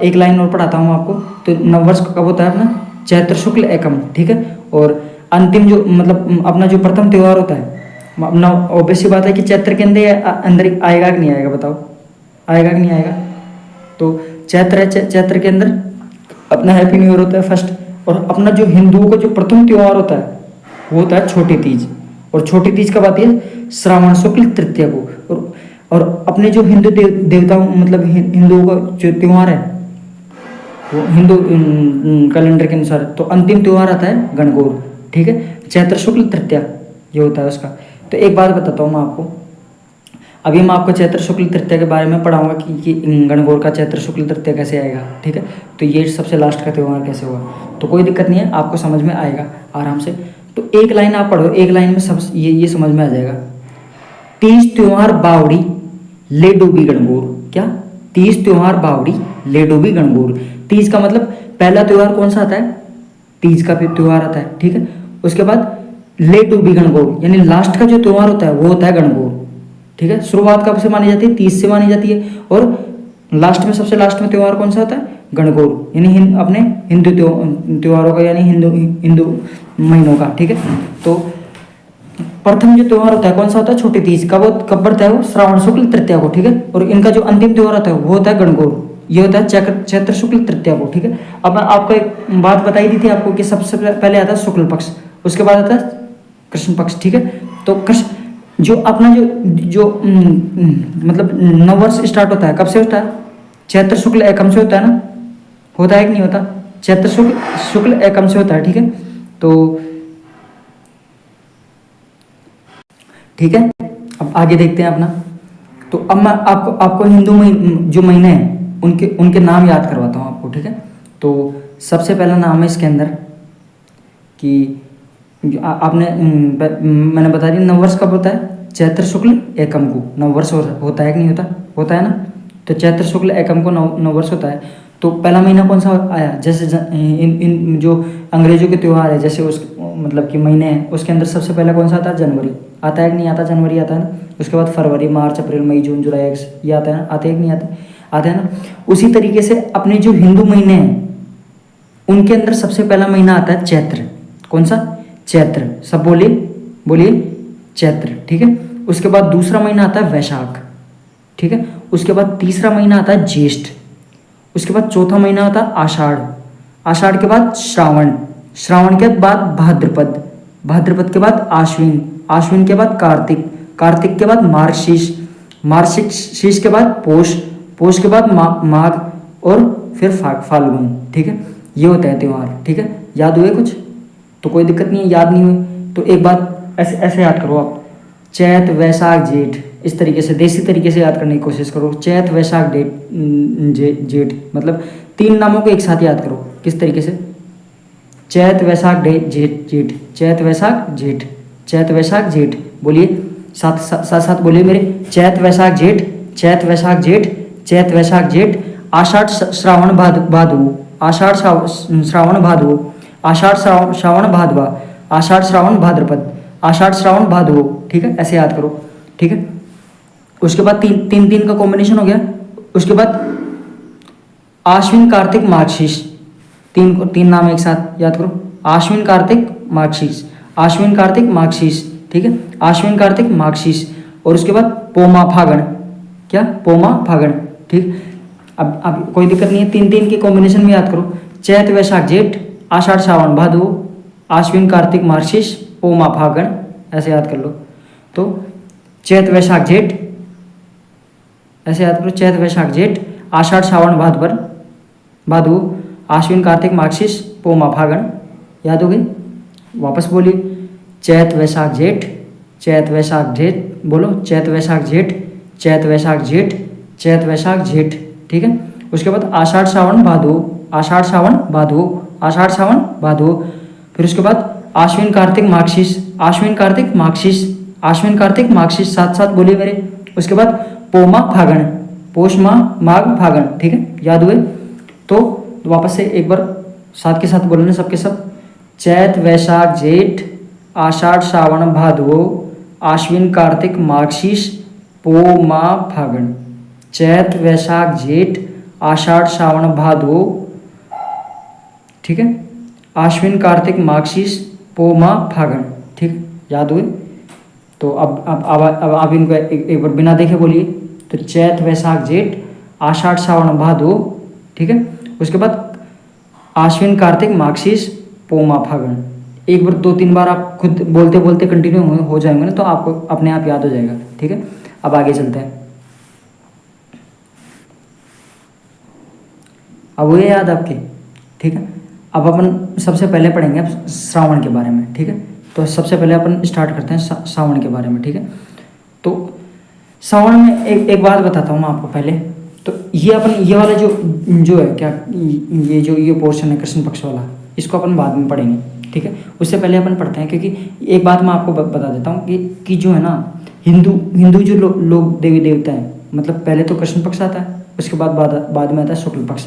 एक लाइन और पढ़ाता हूँ आपको। तो नववर्ष कब होता है अपना? चैत्र शुक्ल एकम, ठीक है। और अंतिम जो मतलब अपना जो प्रथम त्यौहार होता है, ऑब्वियस सी बात है कि चैत्र के अंदर आएगा कि नहीं आएगा? बताओ, आएगा कि नहीं आएगा? तो चैत्र है, चैत्र के अंदर अपना हैप्पी न्यू ईयर होता है फर्स्ट। और अपना जो हिंदुओं का जो प्रथम त्यौहार होता है वो होता है छोटी तीज। और छोटी तीज कब आती है? श्रावण शुक्ल तृतीया को। और अपने जो हिंदू देवताओं मतलब हिंदुओं का जो त्यौहार है वो हिंदू कैलेंडर के अनुसार, तो अंतिम त्यौहार आता है गणगौर, ठीक है। चैत्र शुक्ल तृतीया ये होता है उसका। तो एक बात बताता हूँ मैं आपको, अभी मैं आपको चैत्र शुक्ल तृतीया के बारे में पढ़ाऊंगा कि गणगौर का चैत्र शुक्ल तृतीया कैसे आएगा, ठीक है। तो ये सबसे लास्ट का त्यौहार कैसे हुआ, तो कोई दिक्कत नहीं है, आपको समझ में आएगा आराम से। तो एक लाइन आप पढ़ो, एक लाइन में सब ये समझ में आ जाएगा। तीज त्योहार बावड़ी ले डूबी गणगौर। क्या? तीज त्योहार बावड़ी ले डूबी गणगौर। तीज का मतलब पहला त्यौहार कौन सा आता है? तीज का भी त्यौहार आता है, ठीक है। उसके बाद ले डूबी गणगौर, यानी लास्ट का जो त्यौहार होता है वो होता है गणगौर, ठीक है। शुरुआत कब से मानी जाती है? तीज से मानी जाती है। और लास्ट में सबसे लास्ट में त्यौहार कौन सा होता है? गणगौर, यानी अपने हिंदू त्योहारों का, यानी हिंदू महीनों का, ठीक है। तो प्रथम जो त्यौहार होता है कौन सा होता है? छोटी तीज। कब पड़ता है वो? श्रावण शुक्ल तृतीया को, ठीक है। और इनका जो अंतिम त्यौहार होता है वो होता है गणगौर, ये होता है चैत्र शुक्ल तृतीया को, ठीक है। अब मैं आपको एक बात बताई दी थी आपको कि सबसे पहले आता है शुक्ल पक्ष, उसके बाद आता है कृष्ण पक्ष, ठीक है। तो कृष्ण जो अपना जो मतलब नववर्ष स्टार्ट होता है कब से होता है? चैत्र शुक्ल एकम से होता है ना, होता है कि नहीं होता? चैत्र शुक्ल एकम से होता है, ठीक है। तो ठीक है, अब आगे देखते हैं अपना। तो अब मैं आपको हिंदू जो महीने हैं उनके नाम याद करवाता हूँ आपको, ठीक है। तो सबसे पहला नाम है इसके अंदर कि आपने मैंने बता दी नववर्ष कब होता है? चैत्र शुक्ल एकम को नववर्ष होता है कि नहीं होता? होता है ना। तो चैत्र शुक्ल एकम को नववर्ष होता है। तो पहला महीना कौन सा आया? जैसे इन जो अंग्रेजों के त्यौहार है, जैसे उस मतलब कि महीने हैं, उसके अंदर सबसे पहला कौन सा आता है? जनवरी आता है कि नहीं आता? जनवरी आता है ना। उसके बाद फरवरी, मार्च, अप्रैल, मई, जून, जुलाई, अगस्त, ये आता है ना, आते हैं कि नहीं आते? आते हैं ना। उसी तरीके से अपने जो हिंदू महीने हैं उनके अंदर सबसे पहला महीना आता है चैत्र। कौन सा? चैत्र। सब बोलिए चैत्र, ठीक है। उसके बाद दूसरा महीना आता है वैशाख, ठीक है। उसके बाद तीसरा महीना आता है ज्येष्ठ। उसके बाद चौथा महीना आता है आषाढ़। आषाढ़ के बाद श्रावण। श्रावण के बाद भाद्रपद। भाद्रपद के बाद आश्विन। आश्विन के बाद कार्तिक। कार्तिक के बाद मार्गशीर्ष। मार्गशीर्ष के बाद पोष। पोष के बाद माघ और फिर फाल्गुन, ठीक है। ये होता है त्यौहार, ठीक है। याद हुए कुछ? तो कोई दिक्कत नहीं है, याद नहीं हुई तो एक बात ऐसे याद करो आप, चैत वैशाख जेठ, इस तरीके से देसी तरीके से याद करने की कोशिश करो। चैत वैशाख जेठ मतलब 3 नामों को एक साथ याद करो। किस तरीके से? चैत वैशाख जेठ, चैत वैशाख जेठ, चैत वैशाख जेठ। बोलिए साथ बोलिए मेरे। चैत वैशाख जेठ, चैत वैशाख जेठ, चैत वैशाख जेठ। आषाढ़ श्रावण भादव, आषाढ़ श्रावण भादव, आषाढ़ श्रावण भादवा, आषाढ़ श्रावण भाद्रपद, आषाढ़ श्रावण भादव, ठीक है। ऐसे याद करो, ठीक है। उसके बाद तीन का कॉम्बिनेशन हो गया। उसके बाद आश्विन कार्तिक मार्गशीर्ष, तीन नाम एक साथ याद करो। आश्विन कार्तिक मार्गशीर्ष, आश्विन कार्तिक मार्गशीर्ष, ठीक है। आश्विन कार्तिक माघशीष और उसके बाद पोमा फागण, क्या पोमा फागण, ठीक। अब कोई दिक्कत नहीं है, 3 के कॉम्बिनेशन में याद करो, चैत वैशाख जेठ आषाढ़ सावन भादो आश्विन कार्तिक मार्गशीर्ष पोमा फागण, ऐसे याद कर लो। तो चैत वैशाख जेठ ऐसे याद करो, चैत वैशाख जेठ आषाढ़ सावन भादो आश्विन कार्तिक मार्गशीर्ष पोमा फागण, याद हो गई। वापस बोलिए, चैत वैशाख जेठ, चैत वैशाख जेठ, बोलो चैत वैशाख जेठ, चैत वैशाख जेठ, चैत वैशाख जेठ, ठीक है। उसके बाद आषाढ़ सावन भादो, आषाढ़ सावन भादो, आषाढ़ सावन भादो, फिर उसके बाद आश्विन कार्तिक मार्गशीर्ष, आश्विन कार्तिक मार्गशीर्ष, आश्विन कार्तिक मार्गशीर्ष, साथ साथ बोलिए मेरे। उसके बाद पोमा फागण, पोष माह माघ फागण, ठीक है, याद हुए। तो वापस से एक बार साथ के साथ बोलने सबके सब, चैत वैशाख जेठ आषाढ़ सावन भादो आश्विन कार्तिक मार्गशीर्ष पोमा फागण, चैत वैशाख जेठ आषाढ़ सावन भादो, ठीक है, आश्विन कार्तिक मार्गशीर्ष पोमा फागण, ठीक, याद हुए। तो अब आप इनको एक बार बिना देखे बोलिए, तो चैत वैशाख जेठ आषाढ़ सावन भादो, ठीक है, उसके बाद आश्विन कार्तिक मार्गशीर्ष पोमा फागण। एक बार 2-3 बार आप खुद बोलते बोलते कंटिन्यू हो जाएंगे ना, तो आपको अपने आप याद हो जाएगा, ठीक है। अब आगे चलते हैं। अब वो याद आपके, ठीक है। अब अपन सबसे पहले पढ़ेंगे अब श्रावण के बारे में, ठीक है। तो सबसे पहले अपन स्टार्ट करते हैं श्रावण के बारे में, ठीक है। तो श्रावण में एक बात बताता हूँ मैं आपको पहले। तो ये अपन ये वाला जो है क्या, ये पोर्शन है कृष्ण पक्ष वाला, इसको अपन बाद में पढ़ेंगे, ठीक है। उससे पहले अपन पढ़ते हैं, क्योंकि एक बात मैं आपको बता देता हूँ कि जो है ना, हिंदू जो लोग देवी देवता हैं, मतलब पहले तो कृष्ण पक्ष आता है, उसके बाद में आता है शुक्ल पक्ष।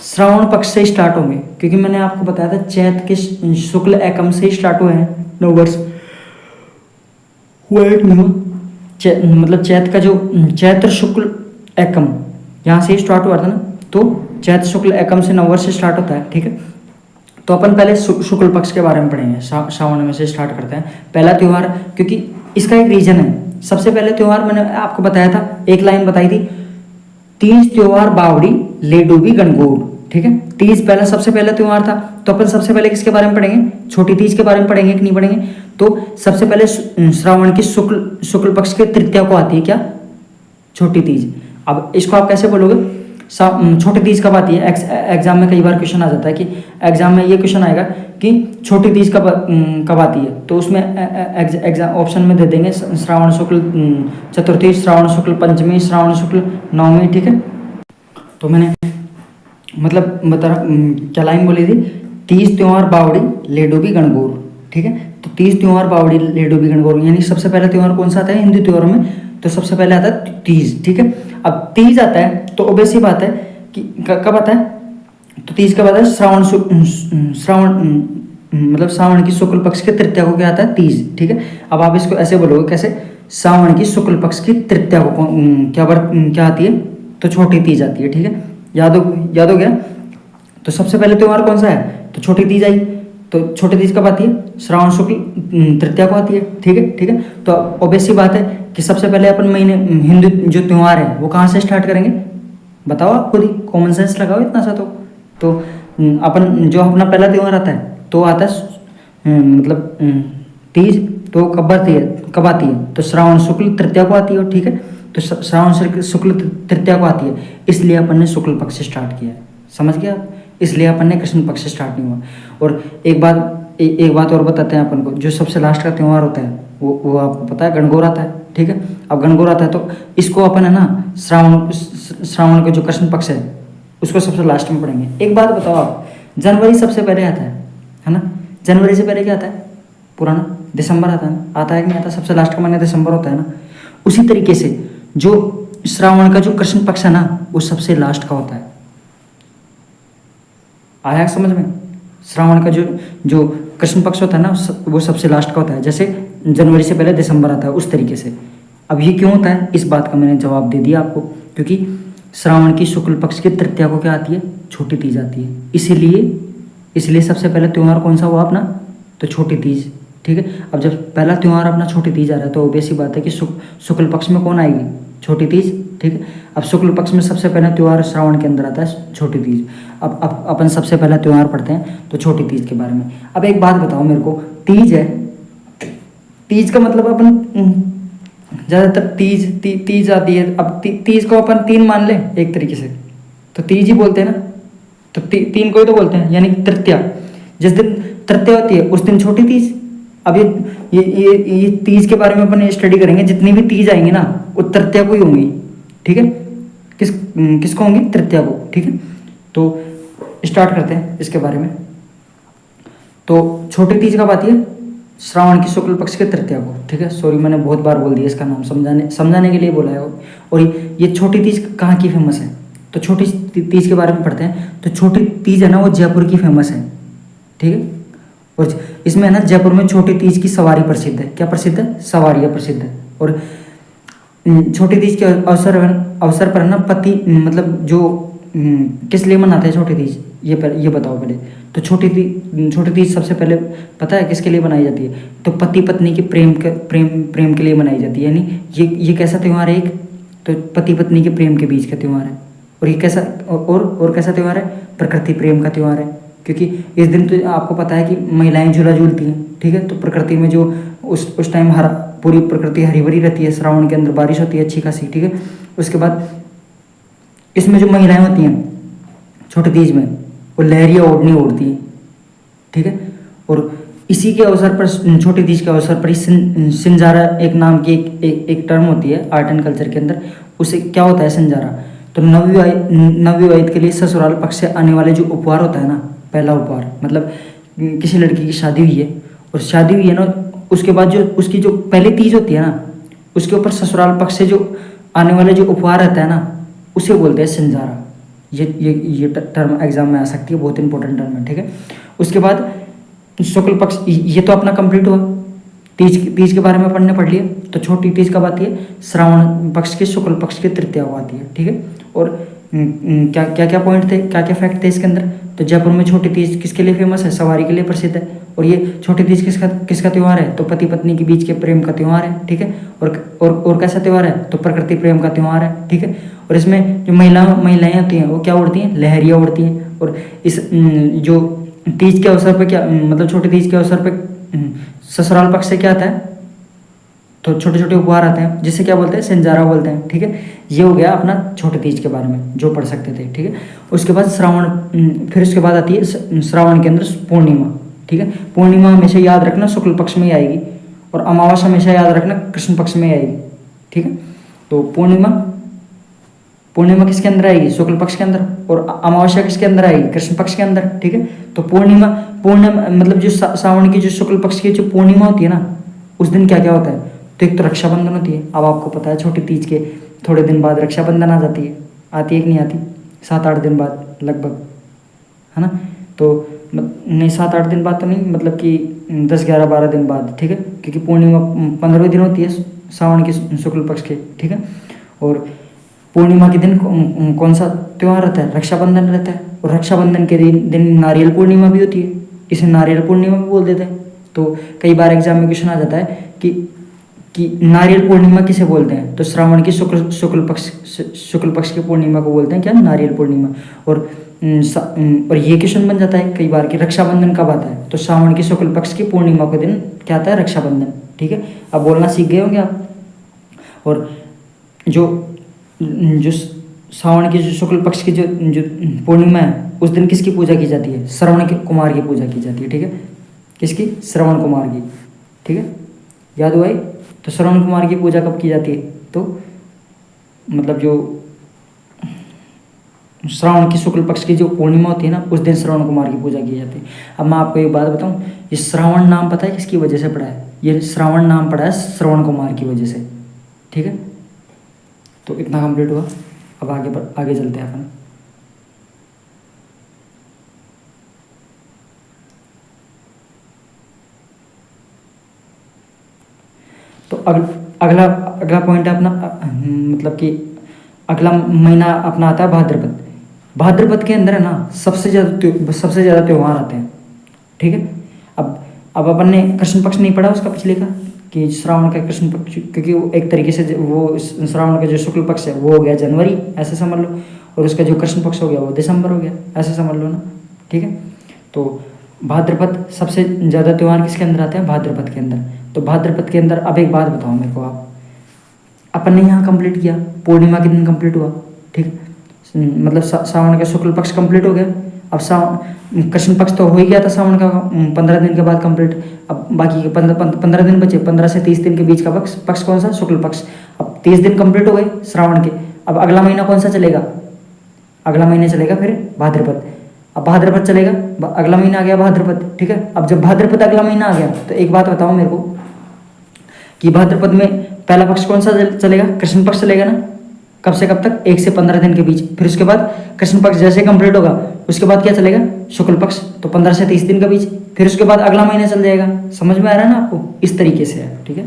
श्रावण पक्ष से स्टार्ट होंगे, क्योंकि मैंने आपको बताया था चैत के शुक्ल एकम से स्टार्ट हुए हैं 9 वर्ष हुआ है, मतलब चैत का जो चैत्र शुक्ल एकम यहाँ से स्टार्ट हुआ था ना, तो चैत्र शुक्ल एकम से 9 वर्ष से स्टार्ट होता है, ठीक है। तो अपन पहले शुक्ल पक्ष के बारे में पढ़ेंगे, श्रावण में से स्टार्ट करते हैं। पहला त्यौहार, क्योंकि इसका एक रीजन है। सबसे पहले त्यौहार मैंने आपको बताया था, एक लाइन बताई थी, तीज त्योहार बावड़ी ले डूबी गणगौर, ठीक है। तीज पहला सबसे पहला त्यौहार था, तो अपन सबसे पहले किसके बारे में पढ़ेंगे, छोटी तीज के बारे में पढ़ेंगे कि नहीं पढ़ेंगे। तो सबसे पहले श्रावण की शुक्ल पक्ष के तृतीया को आती है क्या, छोटी तीज। अब इसको आप कैसे बोलोगे, छोटी तीज कब आती है। एग्जाम में कई बार क्वेश्चन आ जाता है कि एग्जाम में ये क्वेश्चन आएगा कि छोटी तीज कब आती है, तो उसमें एग्जाम ऑप्शन में दे देंगे श्रावण शुक्ल चतुर्थी, श्रावण शुक्ल पंचमी, श्रावण शुक्ल नवमी, ठीक है। तो मैंने मतलब क्या लाइन बोली थी, तीज त्योहार बावड़ी ले डूबी गणगौर, ठीक है। तो तीज त्योहार बावड़ी ले डूबी गणगौर, यानी सबसे पहला त्यौहार कौन सा आता है हिंदू त्योहारों में, तो सबसे पहले आता है तीज, ठीक है। अब तीज आता है तो ऑब्वियस सी बात है कि कब आता है, तो तीज कब आता है, मतलब श्रावण की शुक्ल पक्ष के तृतीया को क्या आता है, तीज, ठीक है। अब आप इसको ऐसे बोलोगे कैसे, श्रावण की शुक्ल पक्ष की तृतीया को क्या आती है, तो छोटी तीज आती है, ठीक है। याद हो गया। तो सबसे पहले त्यौहार कौन सा है, तो छोटी तीज आई। तो छोटी तीज कब आती है, श्रावण शुक्ल तृतीया को आती है, ठीक है। तो ऑब्वियस सी बात है कि सबसे पहले अपन महीने हिंदू जो त्यौहार है वो कहाँ से स्टार्ट करेंगे, बताओ आप खुद ही, कॉमन सेंस लगाओ इतना सा। तो अपन जो अपना पहला त्यौहार आता है तो आता है मतलब तीज, तो कब आती है, तो श्रावण शुक्ल तृतीया को आती है, ठीक है। तो श्रावण शुक्ल तृतीया को आती है, इसलिए अपन ने शुक्ल पक्ष से स्टार्ट किया है, समझ गया आप, इसलिए अपन ने कृष्ण पक्ष से स्टार्ट नहीं हुआ। और एक बात और बताते हैं अपन को, जो सबसे लास्ट का त्यौहार होता है वो आपको पता है गणगौर आता है, ठीक है। अब गणगौर आता है तो इसको अपन है ना श्रावण का जो कृष्ण पक्ष है उसको सबसे लास्ट में पढ़ेंगे। एक बात बताओ आप, जनवरी सबसे पहले आता है ना, जनवरी से पहले क्या आता है, पुराना दिसंबर आता है कि नहीं आता, सबसे लास्ट का महीना दिसंबर होता है ना। उसी तरीके से जो श्रावण का जो कृष्ण पक्ष है ना वो सबसे लास्ट का होता है, आया समझ में। श्रावण का जो कृष्ण पक्ष होता है ना वो सबसे लास्ट का होता है, जैसे जनवरी से पहले दिसंबर आता है उस तरीके से। अब ये क्यों होता है, इस बात का मैंने जवाब दे दिया आपको, क्योंकि श्रावण की शुक्ल पक्ष की तृतीया को क्या आती है, छोटी तीज आती है, इसीलिए सबसे पहले त्यौहार कौन सा हुआ अपना, तो छोटी तीज, ठीक है। अब जब पहला त्यौहार अपना छोटी तीज आ रहा है तो ऑब्वियस सी बात है कि शुक्ल पक्ष में कौन आएगी, छोटी तीज, ठीक है। अब शुक्ल पक्ष में सबसे पहला त्यौहार श्रावण के अंदर आता है छोटी तीज। अब अपन सबसे पहला त्यौहार पढ़ते हैं तो छोटी तीज के बारे में। अब एक बात बताओ मेरे को, तीज है, तीज का मतलब अपन ज़्यादातर तीज आती है। अब तीज को अपन 3 मान लें एक तरीके से, तो तीज ही बोलते हैं ना, तो 3 को ही तो बोलते हैं, यानी तृतीया। जिस दिन तृतीया होती है उस दिन छोटी तीज। अब ये तीज के बारे में अपन स्टडी करेंगे, जितनी भी तीज आएंगी ना वो तृतीया को ही होंगी, ठीक है। किसको होंगी, तृतीया को, ठीक है। तो स्टार्ट करते हैं इसके बारे में। तो छोटी तीज कब आती है, श्रावण की शुक्ल पक्ष के तृतीया को, ठीक है। सॉरी मैंने बहुत बार बोल दिया इसका नाम, समझाने के लिए बोला है। और ये छोटी तीज कहाँ की फेमस है, तो छोटी तीज के बारे में पढ़ते हैं। तो छोटी तीज है ना वो जयपुर की फेमस है, ठीक है। और इसमें है ना जयपुर में छोटी तीज की सवारी प्रसिद्ध है। क्या प्रसिद्ध है, सवारियाँ प्रसिद्ध है। और छोटी तीज के अवसर पर ना पति मतलब जो किस लिए मनाते हैं छोटी तीज, ये बताओ पहले। तो छोटी तीज सबसे पहले पता है किसके लिए बनाई जाती है, तो पति पत्नी के प्रेम के लिए मनाई जाती है। यानी ये कैसा त्यौहार है, एक तो पति पत्नी के प्रेम के बीच का त्यौहार है। और ये कैसा और कैसा त्यौहार है, प्रकृति प्रेम का त्यौहार है। क्योंकि इस दिन तो आपको पता है कि महिलाएं झूला झूलती हैं, ठीक है। तो प्रकृति में जो उस टाइम पूरी प्रकृति हरी भरी रहती है, श्रावण के अंदर बारिश होती है अच्छी खासी, ठीक है। उसके बाद इसमें जो महिलाएं होती हैं छोटी तीज में वो लहरिया ओढ़नी ओढ़ती हैं, ठीक है। और इसी के अवसर पर, छोटी तीज के अवसर पर ही सिंजारा एक नाम की एक टर्म होती है आर्ट एंड कल्चर के अंदर। उसे क्या होता है सिंजारा, तो नवविवाहित के लिए ससुराल पक्ष से आने वाले जो उपहार होता है ना, पहला उपहार मतलब किसी लड़की की शादी हुई है और शादी हुई है ना, उसके बाद जो उसकी जो पहली तीज होती है ना, उसके ऊपर ससुराल पक्ष से जो आने वाले जो उपहार रहता है ना, उसे बोलते हैं सिंजारा। ये टर्म एग्जाम में आ सकती है, बहुत इंपॉर्टेंट टर्म है, ठीक है। उसके बाद शुक्ल पक्ष, ये तो अपना कंप्लीट हुआ। तीज के बारे में पढ़ लिया। तो छोटी तीज कब आती है, श्रावण पक्ष के शुक्ल पक्ष के तृतीया को आती है, ठीक है। और क्या पॉइंट थे, क्या फैक्ट थे इसके अंदर, तो जयपुर में छोटी तीज किसके लिए फेमस है, सवारी के लिए प्रसिद्ध है। और ये छोटी तीज किसका त्यौहार है, तो पति पत्नी के बीच के प्रेम का त्यौहार है, ठीक है। और कैसा त्यौहार है, तो प्रकृति प्रेम का त्यौहार है, ठीक है। और इसमें जो महिलाएं होती हैं वो क्या उड़ती हैं, लहरिया उड़ती हैं। और इस जो तीज के अवसर पर क्या मतलब छोटी तीज के अवसर पर ससुराल पक्ष से क्या आता है, तो छोटे छोटे उपहार आते हैं, जिसे क्या बोलते हैं, सिंजारा बोलते हैं, ठीक है। ये हो गया अपना छोटे तीज के बारे में जो पढ़ सकते थे, ठीक है। उसके बाद फिर उसके बाद आती है श्रावण के अंदर पूर्णिमा, ठीक है। पूर्णिमा हमेशा याद रखना शुक्ल पक्ष में ही आएगी, और अमावस्या हमेशा याद रखना कृष्ण पक्ष में ही आएगी, ठीक है। तो पूर्णिमा किसके अंदर आएगी, शुक्ल पक्ष के अंदर, और अमावस्या किसके अंदर आएगी, कृष्ण पक्ष के अंदर, ठीक है। तो पूर्णिमा मतलब जो सावन की जो शुक्ल पक्ष की जो पूर्णिमा होती है ना, उस दिन क्या क्या होता है, तो एक तो रक्षाबंधन होती है। अब आपको पता है छोटी तीज के थोड़े दिन बाद रक्षाबंधन आ जाती है, आती है कि नहीं आती, 7-8 दिन बाद लगभग, है ना। तो नहीं 7-8 दिन बाद तो नहीं, मतलब कि 10-11-12 दिन बाद, ठीक है। क्योंकि पूर्णिमा 15 दिन होती है सावन के शुक्ल पक्ष के, ठीक है। और पूर्णिमा के दिन कौन सा त्यौहार रहता है, रक्षाबंधन रहता है। और रक्षाबंधन के दिन नारियल पूर्णिमा भी होती है, इसे नारियल पूर्णिमा भी बोल देते हैं। तो कई बार एग्जाम में क्वेश्चन आ जाता है कि नारियल पूर्णिमा किसे बोलते हैं, तो श्रावण की शुक्ल पक्ष की पूर्णिमा को बोलते हैं क्या, नारियल पूर्णिमा। और ये क्वेश्चन बन जाता है कई बार कि रक्षाबंधन कब आता है, तो श्रावण की शुक्ल पक्ष की पूर्णिमा के दिन क्या आता है, रक्षाबंधन, ठीक है। अब बोलना सीख गए होंगे आप। और जो श्रावण की जो शुक्ल पक्ष की जो पूर्णिमा है, उस दिन किसकी पूजा की जाती है, श्रवण कुमार की पूजा की जाती है, ठीक है। किसकी, श्रवण कुमार की, ठीक है। याद हुआ है। तो श्रवण कुमार की पूजा कब की जाती है, तो मतलब जो श्रावण की शुक्ल पक्ष की जो पूर्णिमा होती है ना, उस दिन श्रवण कुमार की पूजा की जाती है। अब मैं आपको एक बात बताऊं, ये श्रावण नाम पता है किसकी वजह से पड़ा है, ये श्रावण नाम पड़ा है श्रवण कुमार की वजह से, ठीक है। तो इतना कंप्लीट हुआ। अब आगे चलते हैं अपन। तो अगला पॉइंट है अपना, मतलब कि अगला महीना अपना आता है भाद्रपद। भाद्रपद के अंदर है ना सबसे ज़्यादा त्यौहार आते हैं, ठीक है। अब अब अपन ने कृष्ण पक्ष नहीं पढ़ा उसका पिछले का, कि श्रावण का कृष्ण पक्ष, क्योंकि वो एक तरीके से वो श्रावण का जो शुक्ल पक्ष है वो हो गया जनवरी ऐसे समझ लो, और उसका जो कृष्ण पक्ष हो गया वो दिसंबर हो गया ऐसे समझ लो ना, ठीक है। तो भाद्रपद सबसे ज़्यादा त्यौहार किसके अंदर आते हैं, भाद्रपद के अंदर। तो भाद्रपद के अंदर अब एक बात बताओ मेरे को आप, अपन ने यहाँ कंप्लीट किया पूर्णिमा के दिन कंप्लीट हुआ, ठीक, मतलब सावन का शुक्ल पक्ष कंप्लीट हो गया। अब सावन कृष्ण पक्ष तो हो ही गया था सावन का 15 दिन के बाद कंप्लीट। अब बाकी के 15 दिन बचे, 15 से 30 दिन के बीच का पक्ष कौन सा, शुक्ल पक्ष। अब 30 दिन कंप्लीट हो गए श्रावण के। अब अगला महीना कौन सा चलेगा, अगला महीना चलेगा फिर भाद्रपद। अब भाद्रपद चलेगा, अगला महीना आ गया भाद्रपद, ठीक है। अब जब भाद्रपद अगला महीना आ गया तो एक बात बताओ मेरे को कि भाद्रपद में पहला पक्ष कौन सा चलेगा, कृष्ण पक्ष चलेगा ना, कब से कब तक, 1 से 15 दिन के बीच। फिर उसके बाद कृष्ण पक्ष जैसे कंप्लीट होगा उसके बाद क्या चलेगा, शुक्ल पक्ष, तो 15 से 30 दिन के बीच। फिर उसके बाद अगला महीना चल जाएगा। समझ में आ रहा है ना आपको, इस तरीके से है, ठीक है।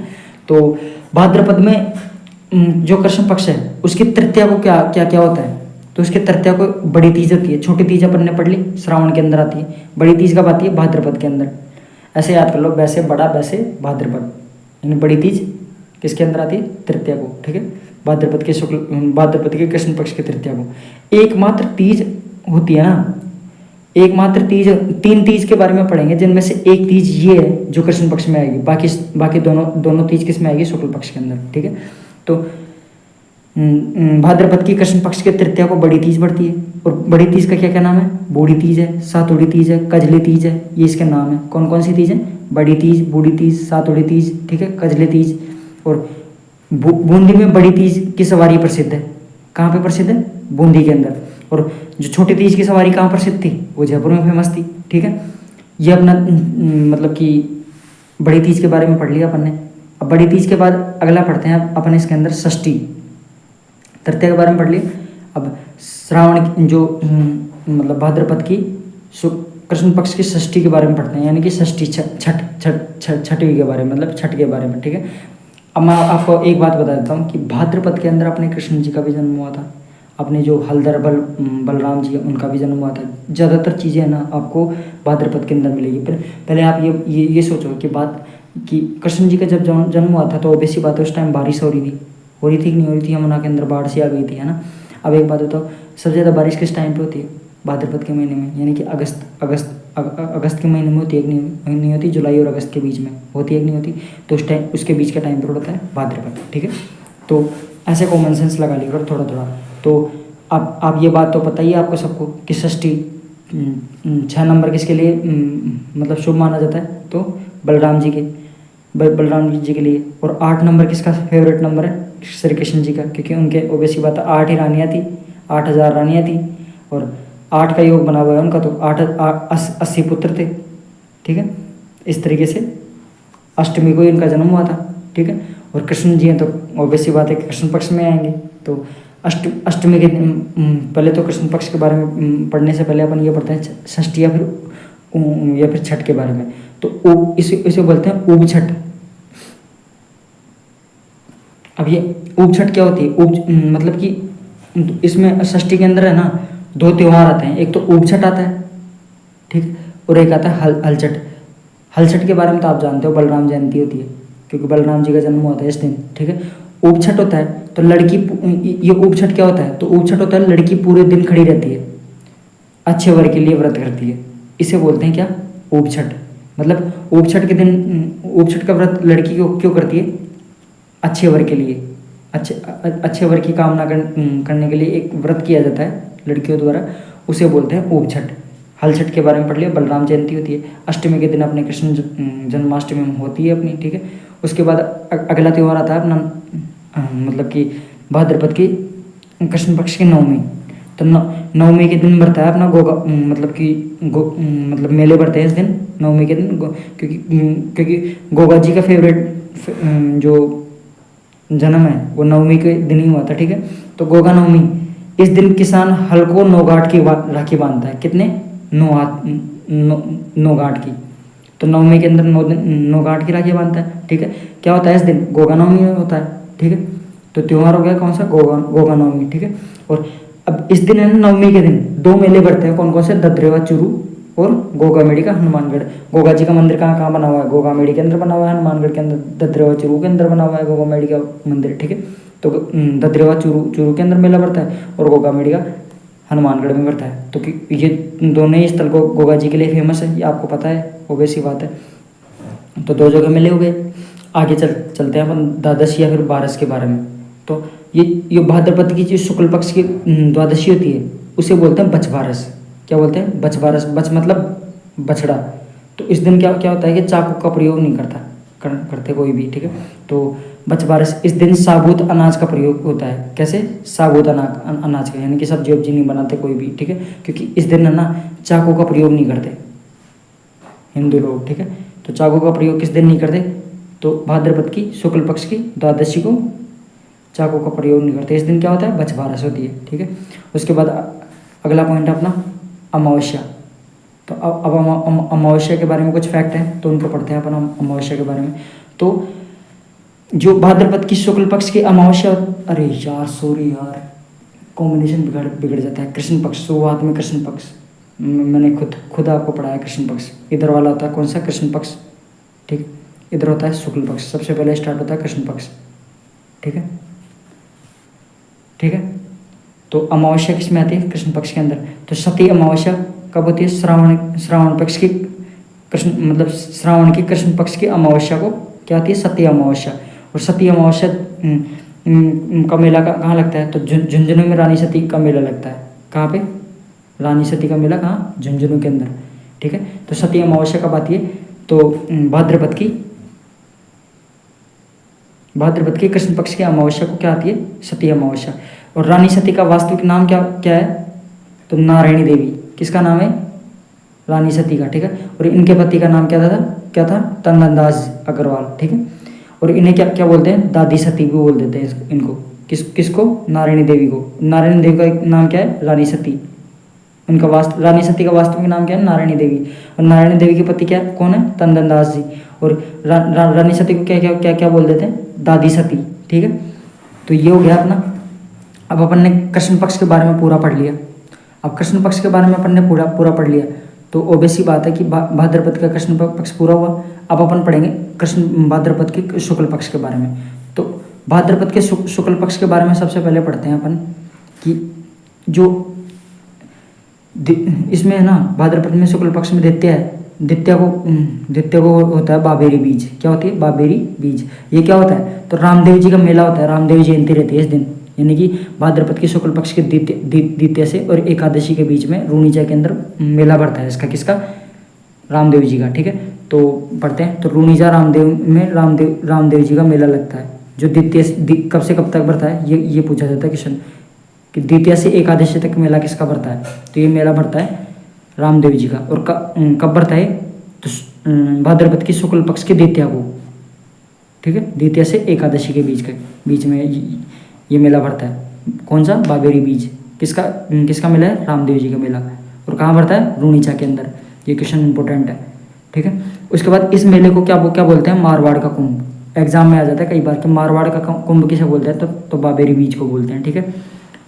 तो भाद्रपद में जो कृष्ण पक्ष है उसकी तृतीया को क्या क्या क्या होता है, तो उसकी तृतीया को बड़ी तीज होती है। छोटी तीज अपन ने पढ़ ली, श्रावण के अंदर आती है। बड़ी तीज कब आती है, भाद्रपद के अंदर। ऐसे याद कर लो, वैसे बड़ा वैसे भाद्रपद, यानी बड़ी तीज किसके अंदर आती है, तृतीया को, ठीक है। भाद्रपद के कृष्ण पक्ष की तृतीया को। एकमात्र तीज होती है ना, एकमात्र तीज, 3 तीज के बारे में पढ़ेंगे जिनमें से एक तीज ये है जो कृष्ण पक्ष में आएगी, बाकी दोनों तीज किस में आएगी, शुक्ल पक्ष के अंदर, ठीक है। तो भाद्रपद की कृष्ण पक्ष के तृतीया को बड़ी तीज बढ़ती है। और बड़ी तीज का क्या क्या नाम है, बूढ़ी तीज है, सातुड़ी तीज है, कजली तीज है, ये इसके नाम है। कौन कौन सी तीज है, बड़ी तीज, बूढ़ी तीज, सातुड़ी तीज, ठीक है, कजली तीज। और बूंदी में बड़ी तीज की सवारी प्रसिद्ध है। कहाँ पे प्रसिद्ध है, बूंदी के अंदर। और जो छोटी तीज की सवारी कहाँ प्रसिद्ध थी, वो जयपुर में फेमस थी, ठीक है। ये अपना मतलब कि बड़ी तीज के बारे में पढ़ लिया अपन ने। अब बड़ी तीज के बाद अगला पढ़ते हैं अपन इसके अंदर षष्ठी, तृतीया के बारे में पढ़ लिया। अब श्रावण जो मतलब भाद्रपद की कृष्ण पक्ष की षष्ठी के बारे में पढ़ते हैं, यानी कि षष्ठी छठवीं के बारे में, मतलब छठ के बारे में, ठीक है। अब मैं आपको एक बात बता देता हूँ कि भाद्रपद के अंदर अपने कृष्ण जी का भी जन्म हुआ था, अपने जो हलधर बलराम जी उनका भी जन्म हुआ था। ज़्यादातर चीज़ें है ना आपको भाद्रपद के अंदर मिलेगी। पहले आप ये सोचो कि कि कृष्ण जी का जब जन्म हुआ था तो ऑब्वियसली बात है उस टाइम बारिश हो रही थी कि नहीं हो रही थी, यमुना के अंदर बाढ़ सी आ गई थी, है ना। अब एक बात बताओ, सबसे ज़्यादा बारिश किस टाइम पे होती है, भाद्रपद के महीने में, यानी कि अगस्त के महीने में होती है कि नहीं होती, जुलाई और अगस्त के बीच में होती है कि नहीं होती, तो उस टाइम उसके बीच का टाइम पीरियड होता है भाद्रपद, ठीक है। तो ऐसे कॉमन सेंस लगा लिया थोड़ा थोड़ा। तो अब आप ये बात तो पता ही है आपको सबको कि षष्ठी 6 नंबर किसके लिए मतलब शुभ माना जाता है, तो बलराम जी के लिए। और 8 नंबर किसका फेवरेट नंबर है, श्री कृष्ण जी का, क्योंकि उनके ओबेसी बात 8 ही रानियाँ थी, 8000 रानियाँ थी, और 8 का योग बना हुआ है उनका, तो 80 पुत्र थे, ठीक है। इस तरीके से अष्टमी को ही उनका जन्म हुआ था, ठीक है। और कृष्ण जी हैं तो ओबेसी बात है कि कृष्ण पक्ष में आएंगे। तो अष्टमी के दिन पहले तो कृष्ण पक्ष के बारे में पढ़ने से पहले अपन ये पढ़ते हैं षष्ठी या फिर छठ के बारे में। तो इसे बोलते हैं ऊब छठ। अब ये ऊब छठ क्या होती है, मतलब कि इसमें षष्ठी के अंदर है ना 2 त्यौहार आते हैं, एक तो ऊब छठ आता है, ठीक है, और एक आता है हलछठ। हलछठ के बारे में तो आप जानते हो, बलराम जयंती होती है क्योंकि बलराम जी का जन्म हुआ था इस दिन, ठीक है। ऊब छठ होता है तो लड़की, ये ऊब छठ क्या होता है, तो ऊब छठ होता है लड़की पूरे दिन खड़ी रहती है, अच्छे वर के लिए व्रत करती है, इसे बोलते हैं क्या, ऊब छठ। मतलब ऊब छठ के दिन, ऊब छठ का व्रत लड़की क्यों करती है, अच्छे वर के लिए, अच्छे वर की कामना करने के लिए एक व्रत किया जाता है लड़कियों द्वारा, उसे बोलते हैं ऊब छठ। हलछठ के बारे में पढ़ लिया, बलराम जयंती होती है, अष्टमी के दिन अपने कृष्ण जन्माष्टमी होती है अपनी, ठीक है। उसके बाद अगला त्यौहार आता है अपना मतलब कि भाद्रपद की कृष्ण पक्ष की नवमी। तो नवमी के दिन बढ़ता है अपना गोगा, मतलब मेले बढ़ते हैं इस दिन, नवमी के दिन, क्योंकि गोगा जी का फेवरेट जो जन्म है वो नवमी के दिन ही हुआ था, ठीक है। तो गोगा नवमी, इस दिन किसान हल को 9 गांठ की राखी बांधता है, कितने, 9 गांठ की। तो नवमी के अंदर 9 गांठ की राखी बांधता है, ठीक है। क्या होता है इस दिन, गोगा नवमी होता है, ठीक है। तो त्यौहार हो गया कौन सा, गोगा नवमी, ठीक है। और अब इस दिन है ना, नवमी के दिन 2 मेले बढ़ते हैं, कौन कौन से, ददरेवा चूरू और गोगामेड़ी का हनुमानगढ़। गोगा जी का मंदिर कहाँ कहाँ बना हुआ है, गोगामेड़ी के अंदर बना हुआ है, हनुमानगढ़ के अंदर, ददरेवा चूरू के अंदर बना हुआ है गोगामेड़ी का मंदिर, ठीक है। तो ददरेवा चूरू के अंदर मेला पड़ता है और गोगामेड़ी का हनुमानगढ़ में पड़ता है। तो ये दोनों ही स्थल गोगा जी के लिए फेमस है, ये आपको पता है, ओबेसी बात है। तो दो जगह मेले हो गए। आगे चलते हैं अपन द्वादशी या फिर बारस के बारे में। तो ये भाद्रपद की जो शुक्ल पक्ष की द्वादशी होती है उसे बोलते हैं बछबारस। क्या बोलते हैं, बछबारस। बछ मतलब बछड़ा। तो इस दिन क्या होता है कि चाकू का प्रयोग नहीं करते कोई भी, ठीक है। तो बछबारस, इस दिन साबुत अनाज का प्रयोग होता है। कैसे, साबुत अनाज का, यानी कि सब्जी वब्जी नहीं बनाते कोई भी, ठीक है, क्योंकि इस दिन है ना चाकू का प्रयोग नहीं करते हिंदू लोग, ठीक है। तो चाकू का प्रयोग किस दिन नहीं करते, तो भाद्रपद की शुक्ल पक्ष की द्वादशी को चाकू का प्रयोग नहीं करते। इस दिन क्या होता है, बछबारस होती है, ठीक है। उसके बाद अगला पॉइंट है अपना अमावस्या। तो अब अमावस्या के बारे में कुछ फैक्ट हैं, तो उनको पढ़ते हैं अपन अमावस्या के बारे में। तो जो भाद्रपद की शुक्ल पक्ष की अमावस्या, अरे यार सॉरी यार, कॉम्बिनेशन बिगड़ जाता है। कृष्ण पक्ष, शुरुआत में कृष्ण पक्ष, मैंने खुद आपको पढ़ाया कृष्ण पक्ष। इधर वाला होता है कौन सा, कृष्ण पक्ष, ठीक। इधर होता है शुक्ल पक्ष, सबसे पहले स्टार्ट होता है कृष्ण पक्ष, ठीक है, ठीक है। तो अमावस्या किस में आती है, कृष्ण पक्ष के अंदर। तो सती अमावस्या कब होती है, श्रावण पक्ष की कृष्ण, मतलब श्रावण की कृष्ण पक्ष की अमावस्या को क्या आती है, सती अमावस्या। और सती अमावस्या का मेला कहाँ लगता है, तो झुंझुनू में रानी सती का मेला लगता है। कहाँ पे, रानी सती का मेला कहाँ, झुंझुनू के अंदर, ठीक है। तो सती अमावस्या कब आती है, तो भाद्रपद की कृष्ण पक्ष की अमावस्या को क्या आती है, सती अमावस्या। और रानी सती का वास्तविक नाम क्या है, तो नारायणी देवी। किसका नाम है, रानी सती का, ठीक है। और इनके पति का नाम क्या था, तंदनदास अग्रवाल, ठीक है। और इन्हें क्या बोलते हैं, दादी सती भी बोल देते हैं इनको। किसको, नारायणी देवी को। नारायणी देवी का नाम क्या है, रानी सती। रानी सती का वास्तविक नाम क्या है, नारायणी देवी। और नारायणी देवी के पति कौन है, तंदनदास जी। और रानी सती को क्या बोल देते हैं, दादी सती, ठीक है। तो ये हो गया अपना। अब अपन ने कृष्ण पक्ष के बारे में पूरा पढ़ लिया। अब कृष्ण पक्ष के बारे में अपन ने पूरा पढ़ लिया, तो ओबेसी बात है कि भाद्रपद का कृष्ण पक्ष पूरा हुआ। अब अपन पढ़ेंगे भाद्रपद के शुक्ल पक्ष के बारे में। तो भाद्रपद के शुक्ल पक्ष के बारे में सबसे पहले पढ़ते हैं अपन कि जो इसमें है ना, भाद्रपद में शुक्ल पक्ष में द्वितीया को होता है बाबेरी बीज। क्या होती है, बाबेरी बीज। ये क्या होता है, तो रामदेव जी का मेला होता है, रामदेव जयंती रहती है इस दिन, यानी कि भाद्रपद की शुक्ल पक्ष के द्वितीया से और एकादशी के बीच में रूणीचा के अंदर मेला बढ़ता है। इसका किसका, रामदेव जी का, ठीक है। तो पढ़ते हैं, तो रूणीचा रामदेव जी का मेला लगता है, जो द्वितीय कब से कब तक बढ़ता है, ये पूछा जाता है क्वेश्चन कि द्वितीया से एकादशी तक मेला किसका बढ़ता है। तो ये मेला बढ़ता है रामदेव जी का। और कब बढ़ता है, तो भाद्रपद की शुक्ल पक्ष के द्वितीया को, ठीक है, द्वितीया से एकादशी के बीच में ये मेला बढ़ता है। कौन सा, बाबेरी बीज। किसका मेला है, रामदेव जी का मेला। और कहाँ बढ़ता है, रूणीचा के अंदर। ये क्वेश्चन इंपॉर्टेंट है, ठीक है। उसके बाद इस मेले को क्या बोलते हैं, मारवाड़ का कुंभ। एग्जाम में आ जाता है कई बार कि मारवाड़ का कुंभ किसे बोलते हैं, तो बाबेरी बीज को बोलते हैं, ठीक है।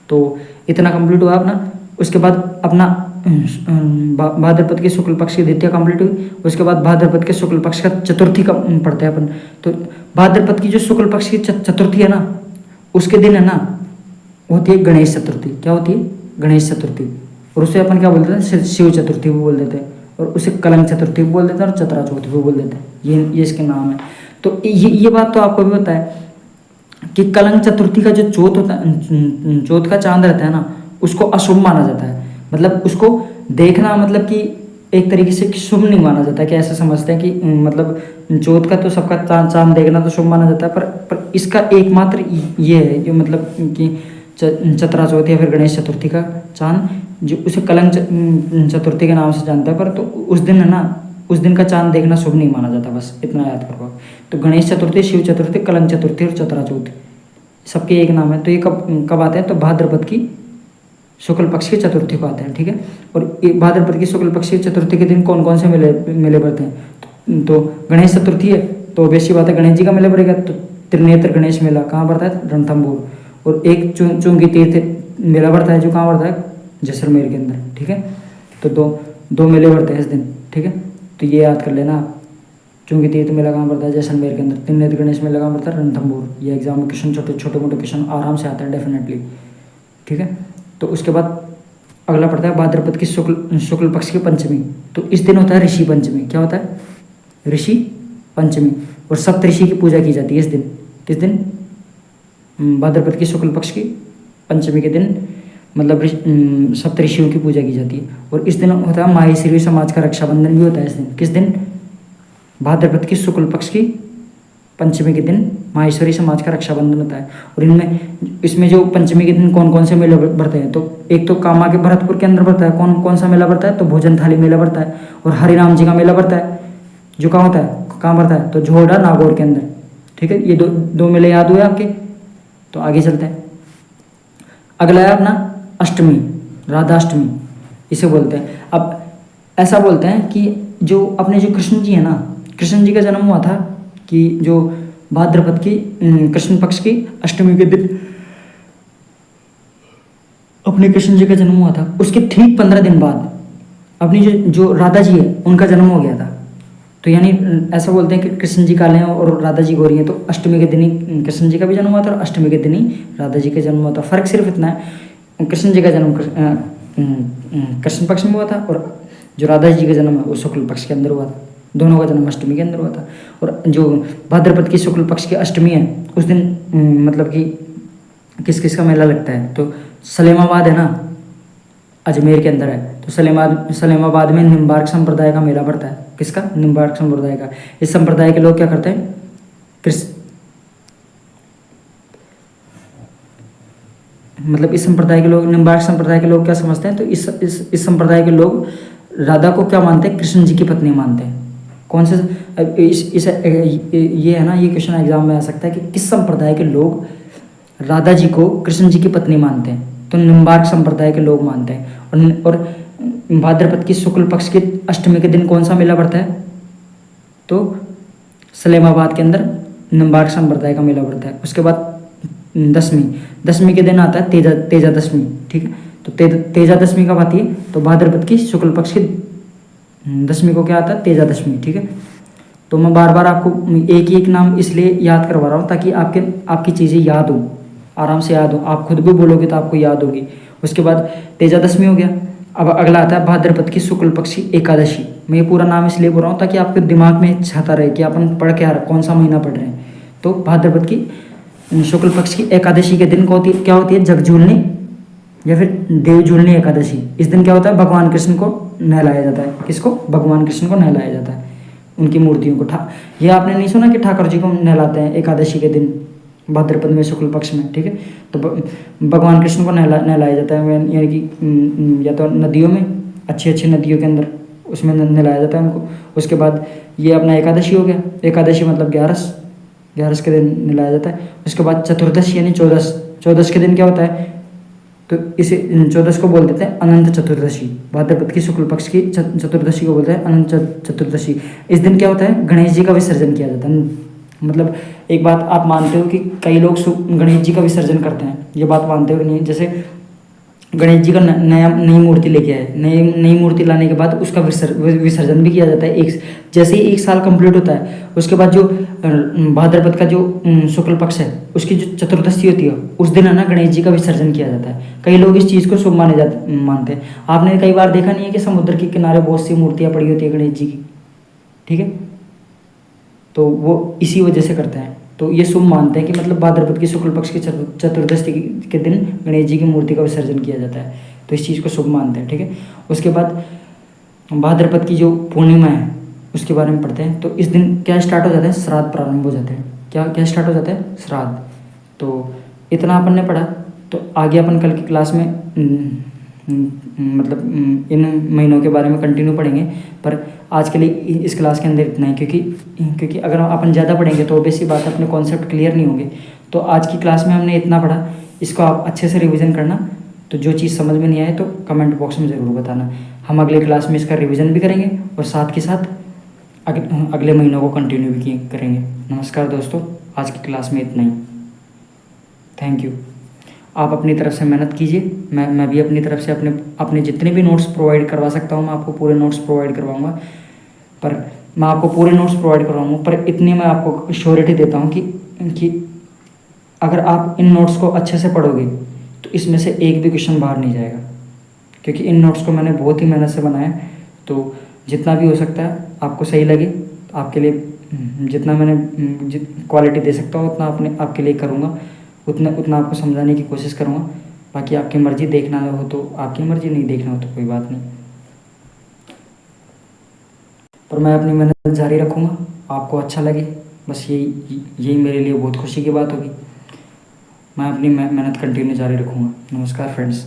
तो इतना कंप्लीट हुआ अपना। उसके बाद अपना भाद्रपद के शुक्ल पक्ष की द्वितीया कंप्लीट हुई। उसके बाद भाद्रपद के शुक्ल पक्ष का चतुर्थी का पढ़ते हैं अपन। तो भाद्रपद की जो शुक्ल पक्ष की चतुर्थी है ना, उसके दिन है ना होती है गणेश चतुर्थी। क्या होती है, गणेश चतुर्थी। और उसे अपन क्या बोलते हैं, शिव चतुर्थी भी बोल देते हैं, और उसे कलंक चतुर्थी भी बोल देते हैं, और चतरा चौथी भी बोल देते हैं। ये इसके नाम है। तो ये बात तो आपको भी पता है कि कलंक चतुर्थी का जो चौथ का चांद रहता है ना, उसको अशुभ माना जाता है। मतलब उसको देखना, मतलब कि एक तरीके से शुभ नहीं माना जाता है, कि ऐसा समझते हैं कि मतलब चौथ का तो सबका चांद देखना तो शुभ माना जाता है, पर इसका एकमात्र ये है जो मतलब कि चतरा चौथी या फिर गणेश चतुर्थी का चांद, जो उसे कलंक चतुर्थी के नाम से जानता है, पर तो उस दिन है ना, उस दिन का चांद देखना शुभ नहीं माना जाता। बस इतना याद करो। तो गणेश चतुर्थी, शिव चतुर्थी, कलंक चतुर्थी और चतरा चौथी सबके एक नाम है। तो ये कब आते हैं, तो भाद्रपद की शुक्ल पक्ष की चतुर्थी को आते हैं, ठीक है। और भाद्रपद की शुक्ल पक्ष की चतुर्थी के दिन कौन कौन से मेले पड़ते हैं, तो गणेश चतुर्थी है, तो वैसी बात है गणेश जी का मेला पड़ेगा। तो त्रिनेत्र गणेश मेला कहाँ पड़ता है, रणथंभौर। और एक चुंगी तीर्थ मेला पड़ता है, जो कहाँ पड़ता है, जैसलमेर के अंदर, ठीक है। तो 2 मेले बढ़ते हैं इस दिन, ठीक है। तो ये याद कर लेना आप। चूंकि तीर्थ मेला कहाँ पड़ता है, जैसलमेर के अंदर। त्रिनेत्र गणेश मेला कहाँ पड़ता है, रणथंभौर। ये एग्जाम में क्वेश्चन छोटे मोटे क्वेश्चन आराम से आता है डेफिनेटली, ठीक है। तो उसके बाद अगला पड़ता है भाद्रपद की शुक्ल पक्ष की पंचमी। तो इस दिन होता है ऋषि पंचमी। क्या होता है, ऋषि पंचमी। और सप्तऋषि की पूजा की जाती है इस दिन। किस दिन, भाद्रपद की शुक्ल पक्ष की पंचमी के दिन, मतलब सप्तऋषियों की पूजा की जाती है। और इस दिन होता है माहेश्वरी समाज का रक्षाबंधन भी होता है इस दिन। किस दिन, भाद्रपद की शुक्ल पक्ष की पंचमी के दिन माहेश्वरी समाज का रक्षाबंधन होता है। और इसमें जो पंचमी के दिन कौन कौन से मेले बढ़ते हैं, तो एक तो कामा के भरतपुर के अंदर बढ़ता है। कौन कौन सा मेला बढ़ता है, तो भोजन थाली मेला बढ़ता है। और हरिराम जी का मेला बढ़ता है, जो कहाँ होता है, कहाँ बढ़ता है, तो झोड़ा नागौर के अंदर, ठीक है। ये दो मेले याद हुए आपके। तो आगे चलते हैं। अगला है अपना अष्टमी, राधाष्टमी इसे बोलते हैं। अब ऐसा बोलते हैं कि जो अपने जो कृष्ण जी है ना, कृष्ण जी का जन्म हुआ था कि जो भाद्रपद की कृष्ण पक्ष की अष्टमी के दिन अपने कृष्ण जी का जन्म हुआ था। उसके ठीक 15 दिन बाद अपनी जो राधा जी है उनका जन्म हो गया था। तो यानी ऐसा बोलते हैं कि कृष्ण जी काले हैं और राधा जी गोरी हैं। तो अष्टमी के दिन ही कृष्ण जी का भी जन्म हुआ था और अष्टमी के दिन ही राधा जी का जन्म हुआ था। फर्क सिर्फ इतना है, कृष्ण जी का जन्म कृष्ण पक्ष में हुआ था और जो राधा जी का जन्म है वो शुक्ल पक्ष के अंदर हुआ था। दोनों का जन्म अष्टमी के अंदर हुआ था। और जो भाद्रपद की शुक्ल पक्ष की अष्टमी है उस दिन मतलब कि किस किस का मेला लगता है, तो सलेमाबाद है ना, अजमेर के अंदर है। तो सलेमाबाद में निम्बार्क संप्रदाय का मेला पड़ता है। किसका, निम्बार्क संप्रदाय का। इस संप्रदाय के लोग क्या करते हैं, मतलब इस संप्रदाय के लोग, निम्बार्क संप्रदाय के लोग क्या समझते हैं, तो इस संप्रदाय के लोग राधा को क्या मानते हैं, कृष्ण जी की पत्नी मानते हैं। कौन से ये है ना, ये क्वेश्चन एग्जाम में आ सकता है कि किस संप्रदाय के लोग राधा जी को कृष्ण जी की पत्नी मानते हैं, तो निम्बार्क संप्रदाय के लोग मानते हैं। और भाद्रपद की शुक्ल पक्ष की अष्टमी के दिन कौन सा मेला पड़ता है, तो सलेमाबाद के अंदर निम्बार्क संप्रदाय का मेला पड़ता है। उसके बाद दसवीं के दिन आता है तेजा दशमी, ठीक है। तो तेजा दशमी कब आती है, तो भाद्रपद की शुक्ल पक्ष की दशमी को क्या आता है, तेजा दशमी, ठीक है। तो मैं बार बार आपको एक एक नाम इसलिए याद करवा रहा हूँ ताकि आपकी चीज़ें याद हो, आराम से याद हो। आप खुद भी बोलोगे तो आपको याद होगी। उसके बाद तेजा दशमी हो गया। अब अगला आता है भाद्रपद की शुक्ल पक्ष की एकादशी। मैं ये पूरा नाम इसलिए बोल रहा हूँ ताकि आपके दिमाग में छाता रहे कि अपन पढ़ के आ रहे कौन सा महीना पढ़ रहे हैं। तो भाद्रपद की शुक्ल पक्ष की एकादशी के दिन क्या होती है, जगजूलनी या फिर देवजूलनी एकादशी। इस दिन क्या होता है, भगवान कृष्ण को नहलाया जाता है। किसको, भगवान कृष्ण को नहलाया जाता है, उनकी मूर्तियों को। ये आपने नहीं सुना कि ठाकुर जी को नहलाते हैं एकादशी के दिन भाद्रपद में शुक्ल पक्ष में, ठीक है। तो भगवान कृष्ण को नहलाया जाता है, यानी कि या तो नदियों में, अच्छी अच्छी नदियों के अंदर उसमें नहलाया जाता है उनको। उसके बाद ये अपना एकादशी हो गया। एकादशी मतलब 11 के दिन नहलाया जाता है। उसके बाद चतुर्दशी यानी 14 के दिन क्या होता है, तो इसे 14 को बोल देते हैं अनंत चतुर्दशी। भाद्रपद की शुक्ल पक्ष की चतुर्दशी को बोलते हैं अनंत चतुर्दशी। इस दिन क्या होता है, गणेश जी का विसर्जन किया जाता है। मतलब एक बात आप मानते हो कि कई लोग गणेश जी का विसर्जन करते हैं, ये बात मानते हो नहीं। जैसे गणेश जी का नई मूर्ति लेके आए, नई मूर्ति लाने के बाद उसका विसर्जन भी किया जाता है। जैसे ही 1 साल कंप्लीट होता है उसके बाद जो भाद्रपद का जो शुक्ल पक्ष है उसकी जो चतुर्दशी होती है उस दिन है ना गणेश जी का विसर्जन किया जाता है। कई लोग इस चीज़ को शुभ मानते हैं। आपने कई बार देखा नहीं है कि समुद्र के किनारे बहुत सी मूर्तियाँ पड़ी होती है गणेश जी की, ठीक है। तो वो इसी वजह से करते हैं। तो ये शुभ मानते हैं कि मतलब भाद्रपद की शुक्ल पक्ष की चतुर्दशी के दिन गणेश जी की मूर्ति का विसर्जन किया जाता है, तो इस चीज़ को शुभ मानते हैं, ठीक है। उसके बाद भाद्रपद की जो पूर्णिमा है उसके बारे में पढ़ते हैं। तो इस दिन क्या स्टार्ट हो जाता है, श्राद्ध प्रारंभ हो जाते हैं। क्या स्टार्ट हो जाता है, श्राद्ध। तो इतना अपन ने पढ़ा। तो आगे अपन कल की क्लास में मतलब इन महीनों के बारे में कंटिन्यू पढ़ेंगे, पर आज के लिए इस क्लास के अंदर इतना ही, क्योंकि अगर अपन ज़्यादा पढ़ेंगे तो ऑब्वियसली बात है अपने कॉन्सेप्ट क्लियर नहीं होंगे। तो आज की क्लास में हमने इतना पढ़ा, इसको आप अच्छे से रिवीजन करना। तो जो चीज़ समझ में नहीं आए तो कमेंट बॉक्स में ज़रूर बताना। हम अगले क्लास में इसका रिवीजन भी करेंगे और साथ के साथ अगले महीनों को कंटिन्यू भी करेंगे। नमस्कार दोस्तों, आज की क्लास में इतना ही। Thank you. आप अपनी तरफ से मेहनत कीजिए, मैं भी अपनी तरफ से अपने जितने भी नोट्स प्रोवाइड करवा सकता हूँ मैं आपको पूरे नोट्स प्रोवाइड करवाऊँगा। पर मैं आपको पूरे नोट्स प्रोवाइड करवाऊँगा, पर इतनी मैं आपको श्योरिटी देता हूँ कि अगर आप इन नोट्स को अच्छे से पढ़ोगे तो इसमें से एक भी क्वेश्चन बाहर नहीं जाएगा, क्योंकि इन नोट्स को मैंने बहुत ही मेहनत से बनाया है। तो जितना भी हो सकता है आपको सही लगे, आपके लिए जितना मैंने क्वालिटी दे सकता हूँ उतना आपके लिए करूँगा, उतना आपको समझाने की कोशिश करूँगा। बाकी आपकी मर्ज़ी, देखना हो तो आपकी मर्ज़ी, नहीं देखना हो तो कोई बात नहीं, पर मैं अपनी मेहनत जारी रखूँगा। आपको अच्छा लगे बस यही मेरे लिए बहुत खुशी की बात होगी। मैं अपनी मेहनत कंटिन्यू जारी रखूँगा। नमस्कार फ्रेंड्स।